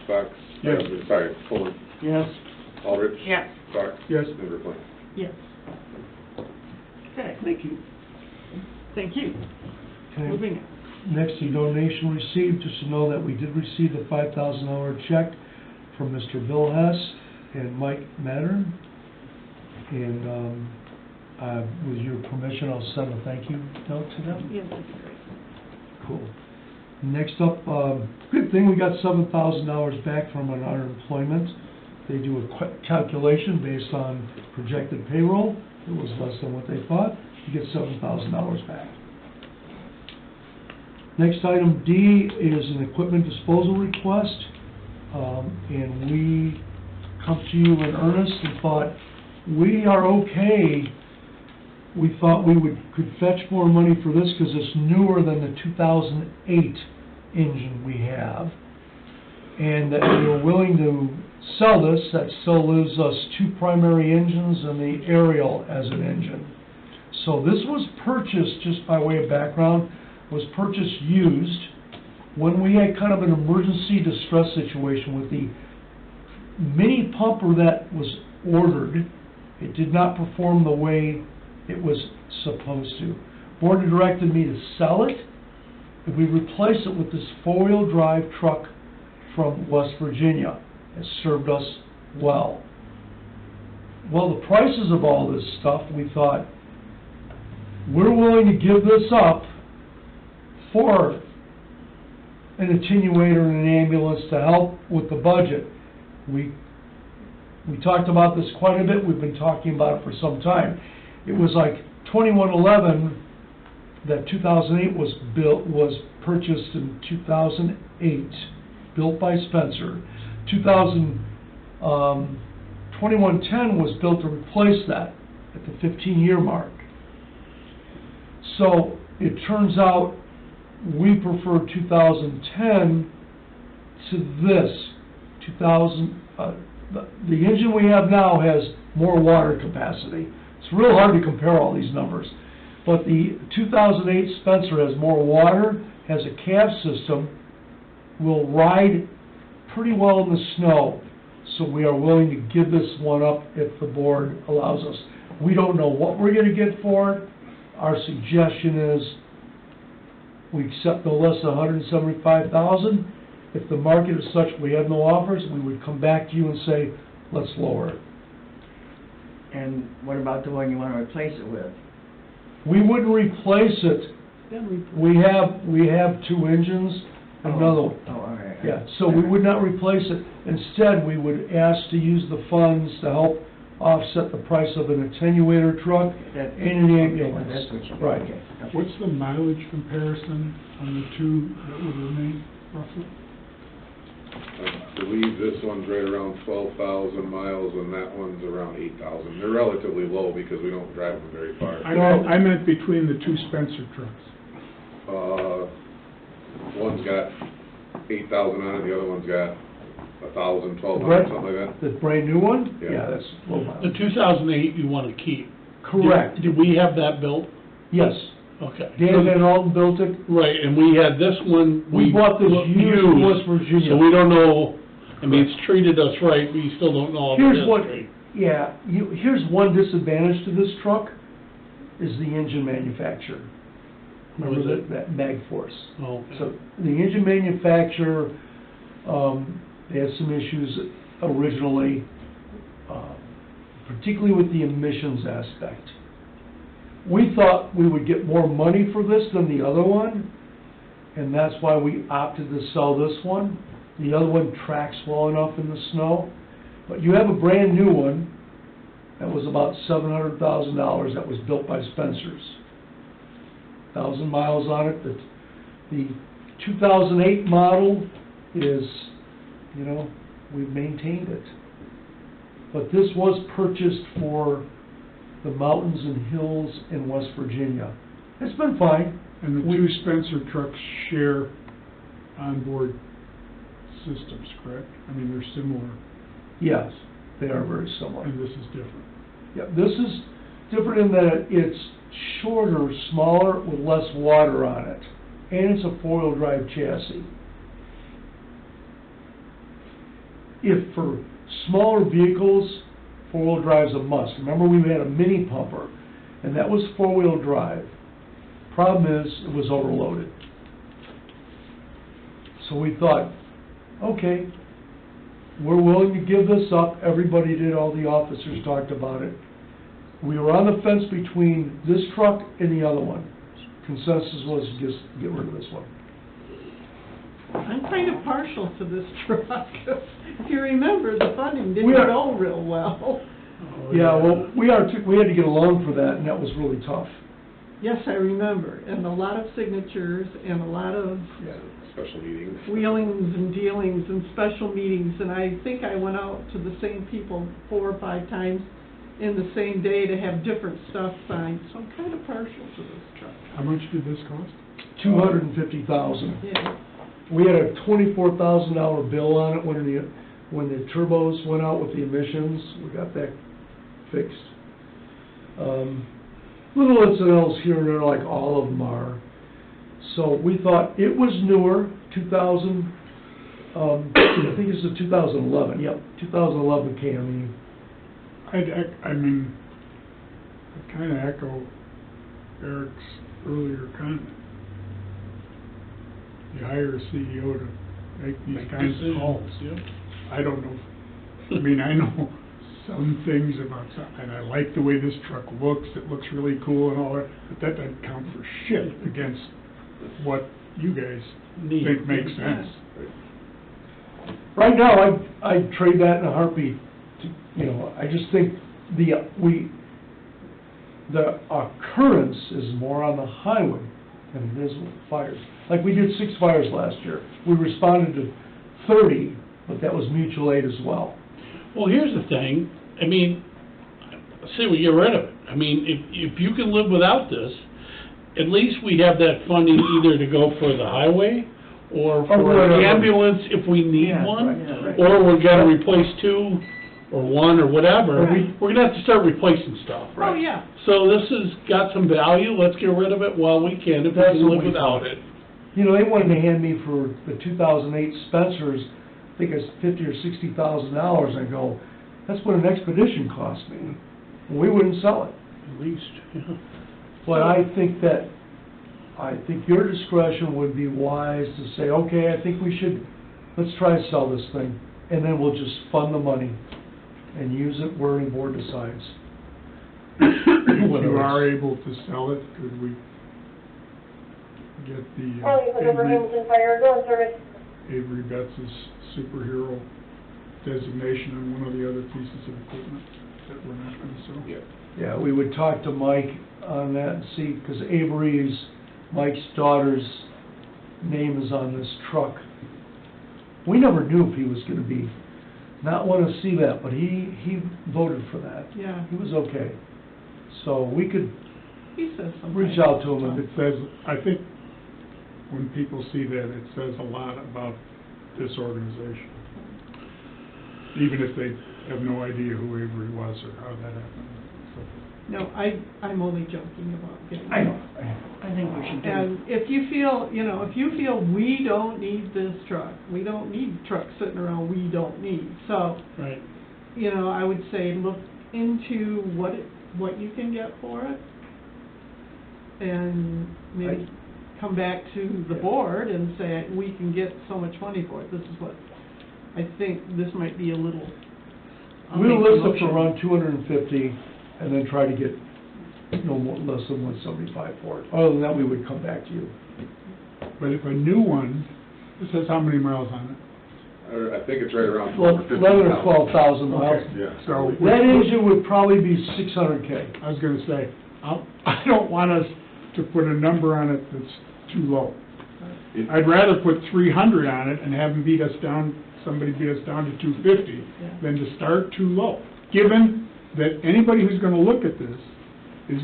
Fox? Yes. Sorry, Fuller? Yes. Aldrich? Yes. Fox? Yes. And Ruffin? Yes. Okay, Thank you. thank you. Okay. Moving on. Next, a donation received, just to know that we did receive the $5,000 check from Mr. Bill Hess and Mike Mattern. And, with your permission, I'll send a thank you note to them. Yes, that's great. Cool. Next up, good thing we got $7,000 back from an unemployment. They do a calculation based on projected payroll. It was less than what they thought. You get $7,000 back. Next item D is an equipment disposal request. And we come to you in earnest and thought, we are okay. We thought we could fetch more money for this because it's newer than the 2008 engine we have. And that we were willing to sell this. That still leaves us 2 primary engines and the aerial as an engine. So this was purchased, just by way of background, was purchased used when we had kind of an emergency distress situation with the mini pumper that was ordered. It did not perform the way it was supposed to. Board directed me to sell it if we replace it with this 4-wheel drive truck from West Virginia. It served us well. Well, the prices of all this stuff, we thought, we're willing to give this up for an attenuator and an ambulance to help with the budget. We talked about this quite a bit. We've been talking about it for some time. It was like 2111 that 2008 was purchased in 2008, built by Spencer. 2110 was built to replace that at the 15-year mark. So it turns out we prefer 2010 to this. The engine we have now has more water capacity. It's real hard to compare all these numbers. But the 2008 Spencer has more water, has a cab system, will ride pretty well in the snow. So we are willing to give this one up if the board allows us. We don't know what we're going to get for it. Our suggestion is we accept no less than $175,000. If the market is such we have no offers, we would come back to you and say, let's lower it. And what about the one you want to replace it with? We wouldn't replace it. We have 2 engines, another one. Oh, all right. Yeah, so we would not replace it. Instead, we would ask to use the funds to help offset the price of an attenuator truck and an ambulance. That's what you... Right. Okay. What's the mileage comparison on the 2 that would remain, roughly? I believe this one's right around 12,000 miles, and that one's around 8,000. They're relatively low because we don't drive them very far. I meant between the 2 Spencer trucks. One's got 8,000 on it, the other one's got 1,000, 1,200, something like that. The brand new one? Yeah. That's low The mileage. 2008 you want to keep. Correct. Did we have that built? Yes. Okay. Dan Van Alden built it. Right, and we had this one. We bought this used in West Virginia. So we don't know, I mean, it's treated us right, but you still don't know all the Here's what, history. yeah, here's one disadvantage to this truck, is the engine manufacturer. Remember What is it? that Magforce. Oh, okay. So the engine manufacturer, they had some issues originally, particularly with the emissions aspect. We thought we would get more money for this than the other one, and that's why we opted to sell this one. The other one tracks well enough in the snow. But you have a brand new one that was about $700,000 that was built by Spencer's. 1,000 miles on it. The 2008 model is, we've maintained it. But this was purchased for the mountains and hills in West Virginia. It's been fine. And the 2 Spencer trucks share onboard systems, correct? I mean, they're similar. Yes, they are very similar. And this is different. Yeah, this is different in that it's shorter, smaller, with less water on it, and it's a four-wheel drive chassis. If for smaller vehicles, four-wheel drive's a must. Remember, we had a mini pumper, and that was four-wheel drive. Problem is, it was overloaded. So we thought, okay, we're willing to give this up. Everybody did, all the officers talked about it. We were on the fence between this truck and the other one. Consensus was just get rid of this one. I'm kind of partial to this truck. If you remember, the funding didn't We are- go real well. Oh, Yeah, well, we had to get a loan for that, and that was really tough. Yes, I remember, and a lot of signatures and a lot of Special meetings. wheelings and dealings and special meetings, and I think I went out to the same people 4 or 5 times in the same day to have different stuff signed, so I'm kind of partial to this truck. How much did this cost? $250,000. Yeah. We had a $24,000 bill on it when the turbos went out with the emissions. We got that fixed. Little incidentals here and there, like all of them are. So we thought it was newer, 2000, I think it's a 2011, yep, 2011 KME. I mean, I kind of echo Eric's earlier comment. You hire a CEO to make these kinds of calls. Yep. I don't know, I mean, I know some things about some, and I like the way this truck looks, it looks really cool and all that, but that doesn't count for shit against what you guys think makes sense. Right now, I'd trade that in a heartbeat. You know, I just think the occurrence is more on the highway than it is with fires. Like, we did 6 fires last year. We responded to 30, but that was mutual aid as well. Well, here's the thing, I mean, say we get rid of it. I mean, if you can live without this, at least we have that funding either to go for the highway or for whatever. the ambulance if we need Yeah, one, right. or we're gonna replace 2 or 1 or whatever. Or we- We're gonna have to start replacing stuff. Oh, yeah. So this has got some value, let's get rid of it while we can, if we That's can what live we without thought. it. You know, they wanted to hand me for the 2008 Spencers, I think it's $50,000 or $60,000. I go, that's what an Expedition cost me. We wouldn't sell it. At least, yeah. But I think your discretion would be wise to say, okay, I think we should, let's try to sell this thing, and then we'll just fund the money and use it where the board decides. If you are able to sell it, could we get the Avery Betts' superhero designation on one of the other pieces of equipment that we're not gonna sell? Yeah. Yeah, we would talk to Mike on that and see, because Avery's, Mike's daughter's name is on this truck. We never knew if he was gonna be, not want to see that, but he voted for that. Yeah, He was okay. So we could he says something. reach out to him It says, I think, when people see that, it says a lot about this organization. Even if they have no idea who Avery was or how that happened. No, I'm only joking about getting. I know. I think we should do it. And if you feel, if you feel we don't need this truck, we don't need trucks sitting around we don't need. So, Right. I would say look into what you can get for it. And maybe come back to the board and say, we can get so much money for it. This is what, I think this might be a little. I'll We'll make the list it for motion. around 250, and then try to get no more, less than 175 for it. Other than that, we would come back to you. But if a new one, it says how many miles on it? I think it's right around Well, 12 or 11 or 15,000. 12,000 miles. Okay. Yeah. So, That engine would probably be 600K. I was gonna say, I don't want us to put a number on it that's too low. I'd rather put 300 on it and have them somebody beat us down to 250 than to start too low. Given that anybody who's gonna look at this is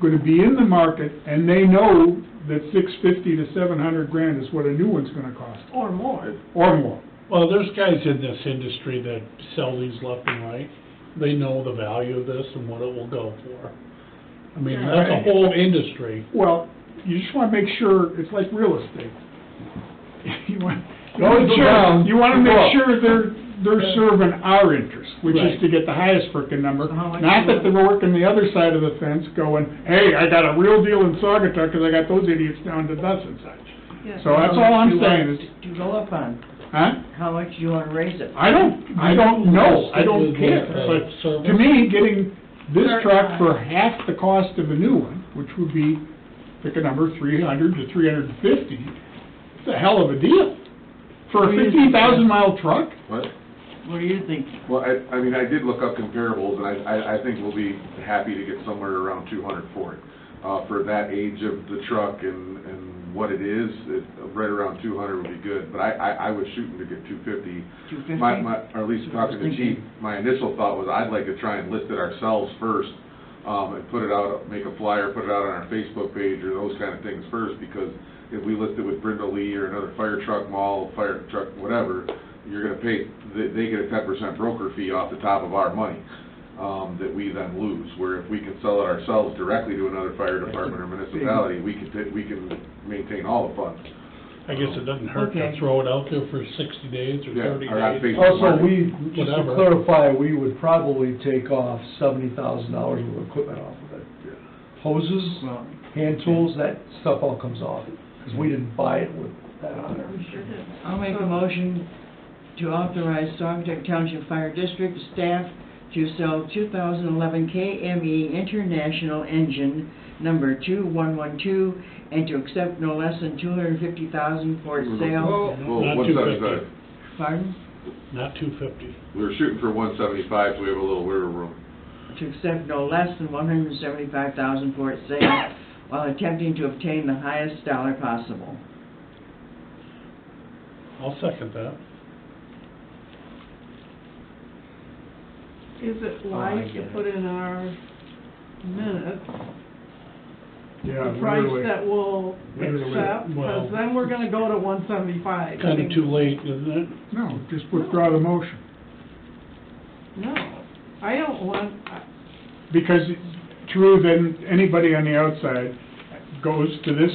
gonna be in the market and they know that 650 to 700 grand is what a new one's gonna cost, Or more. or more. Well, there's guys in this industry that sell these left and right. They know the value of this and what it will go for. I mean, that's a whole industry. Well, you just wanna make sure, it's like real estate. You want, You always go down, you wanna you go make up. sure they're serving our interest, which is Right. to get the highest frickin' number. How much Not you that they're working the other side of the fence going, hey, I got a real deal in Saugatuck, 'cause I got those idiots down to thus and such. Yeah. So that's How all much I'm do you want saying is, To go up on, huh? how much do you wanna raise it? I don't know, I don't care, but to me, getting this truck for half the cost of a new one, which would be, pick a number, 300 to 350, it's a hell of a deal. For a 15,000-mile truck? What? What do you think? Well, I mean, I did look up comparables, and I think we'll be happy to get somewhere around 200 for it. For that age of the truck and what it is, right around 200 would be good, but I was shooting to get 250. 250? Or at least That's what I was talking to Chief, thinking. my initial thought was I'd like to try and list it ourselves first, and put it out, make a flyer, put it out on our Facebook page or those kind of things first, because if we list it with Brindle Lee or another fire truck mall, fire truck, whatever, you're gonna pay, they get a 10% broker fee off the top of our money, that we then lose. Where if we can sell it ourselves directly to another fire department or municipality, we can maintain all the funds. I guess it doesn't hurt Okay. to throw it out there for 60 days or Yeah, 30 or on days. Facebook. Also, we, just to Whatever. clarify, we would probably take off $70,000 worth of equipment off of it. Hoses, Well, hand tools, that stuff all comes off, because we didn't buy it with that on there. I'll make a motion to authorize Saugatuck Township Fire District staff to sell 2011 KME International Engine number 2112 and to accept no less than 250,000 for its sale. Well, Not 175. Pardon? Not 250. We were shooting for 175, so we have a little wiggle room. To accept no less than 175,000 for its sale while attempting to obtain the highest dollar possible. I'll second that. Is it I wise to get it. put in our minutes Yeah, the price literally. that we'll Literally. accept? Well- Because then we're gonna go to 175. Kind of too late, isn't it? No, just withdraw the motion. No, I don't want, Because, true, then anybody on the outside goes to this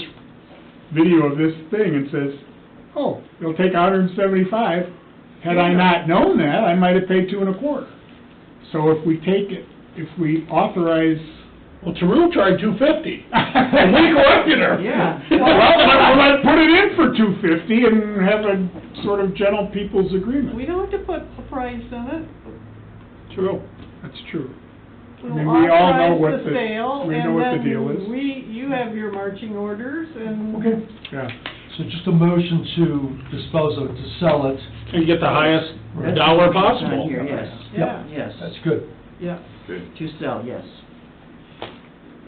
video of this thing and says, oh, it'll take 175. Had I not known that, I might have paid 2 1/4. So if we take it, if we authorize. Well, Terrell tried 250, and we collected her. Yeah. Well, let's put it in for 250 and have a sort of gentle people's agreement. we don't have to put a price in it. True, that's true. We'll mean, we all know authorize what the sale, we know and what the then deal is. you have your marching orders, and... Okay. Yeah. So just a motion to dispose of it, to sell it. And get the highest Right. dollar That's on possible. here, yes. Yeah. Yes, That's good. Yeah. Okay. to sell, yes.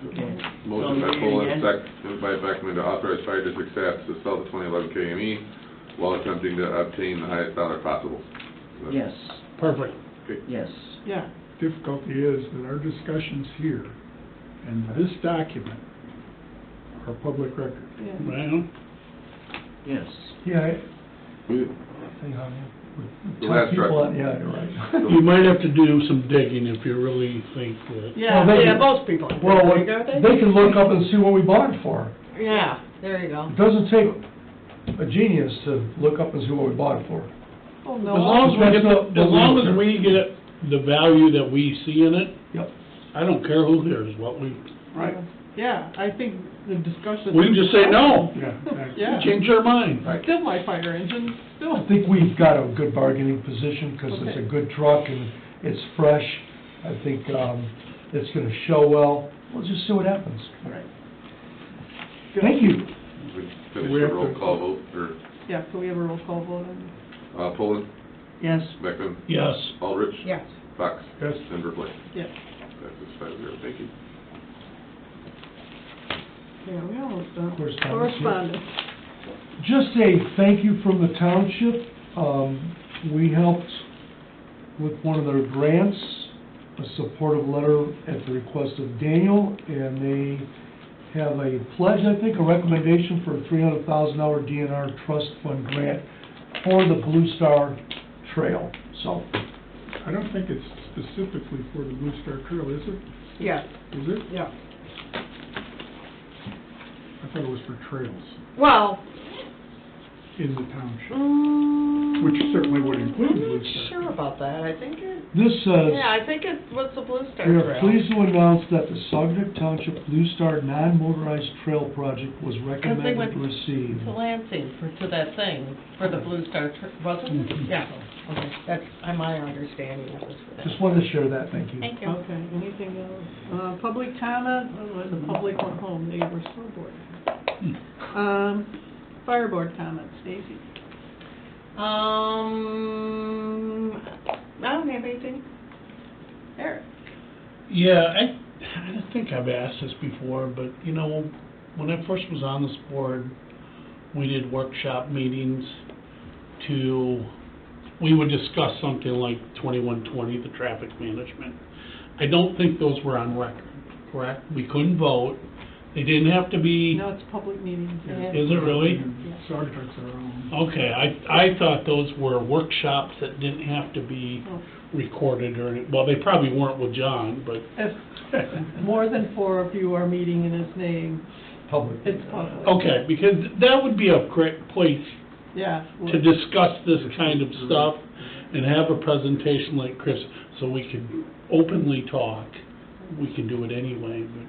Okay. Motion by So, Poland, again? second by Beckman to authorize fire district staff to sell the 2011 KME while attempting to obtain the highest dollar possible. Yes, Perfect. Okay. yes. Yeah. Difficulty is that our discussions here and this document are public record. Yeah. Well, Yes. Yeah, We- hang on, The tell last people, truck. yeah, you're right. you might have to do some digging if you really think that. Yeah, Well, they- yeah, most people. Well, Don't they? they can look up and see what we bought it for. Yeah, there you go. It doesn't take a genius to look up and see what we bought it for. Oh, As no. long as we get, That's as long as we get the value that we see in it, Yep. I don't care who hears what we, Right. Yeah, I think the discussion... we can just say no. Yeah. that- Yeah. Change our mind. Still my fire engine, still. I think we've got a good bargaining position, because it's a Okay. good truck and it's fresh. I think, it's gonna show well. We'll just see what happens. Right. Thank you. We Finish We the have roll to- call vote, or, Yeah, so we have a roll call vote on Poland, Yes. Beckman, Yes. Aldrich. Yes. Fox. Yes. And Burbline. Yes. Passes 5-0, thank you. Yeah, we almost done. Correspondence, yeah. Correspondence. Just a thank you from the township. We helped with one of their grants, a supportive letter at the request of Daniel, and they have a pledge, I think, a recommendation for a $300,000 DNR trust fund grant for the Blue Star Trail, so. I don't think it's specifically for the Blue Star Trail, is it? Yes, Is it? yeah. I thought it was for trails Well, in the township, which certainly would include Blue I'm Star. not sure about that. I think it, This says, yeah, I think it was the Blue Star we Trail. are pleased to announce that the Saugatuck Township Blue Star Non-Motorized Trail Project was recommended went to receive. To Lansing, to that thing, for the Blue Star, wasn't it? Mhm. Yeah, okay, that's my understanding of it. Just wanted to share that, thank you. Thank you. Okay, anything else? Public comment, the public went home, they were so bored. Fire board comments, Stacy? I don't have anything. Eric? Yeah, I think I've asked this before, but, you know, when I first was on this board, we did workshop meetings we would discuss something like 2120, the traffic management. I don't think those were on record, correct? We couldn't vote. They didn't have to be, No, it's public meetings. is it really? Saugatuck's our own. Okay, I thought those were workshops that didn't have to be Oh. recorded or, well, they probably weren't with John, but. If more than 4 of you are meeting in his name, Public. it's public. Okay, because that would be a great place Yeah. to discuss this kind of stuff and have a presentation like Chris, so we can openly talk. We can do it anyway, but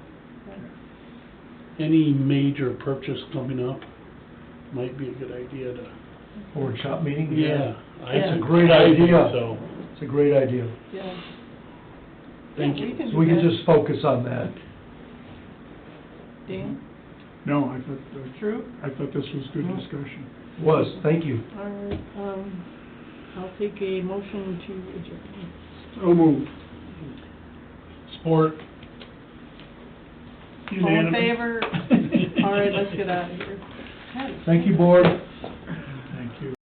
any major purchase coming up might be a good idea to, Workshop meeting? yeah. It's a great idea. So, It's a great idea. Yeah. thank Yeah, you. can So we do can that. just focus on that. Dan? No, I thought, True? I thought this was good No. discussion. Was, thank you. All right, I'll take a motion to adjourn. So moved. Sport. All in favor? All right, let's get out of here. Thank you, board.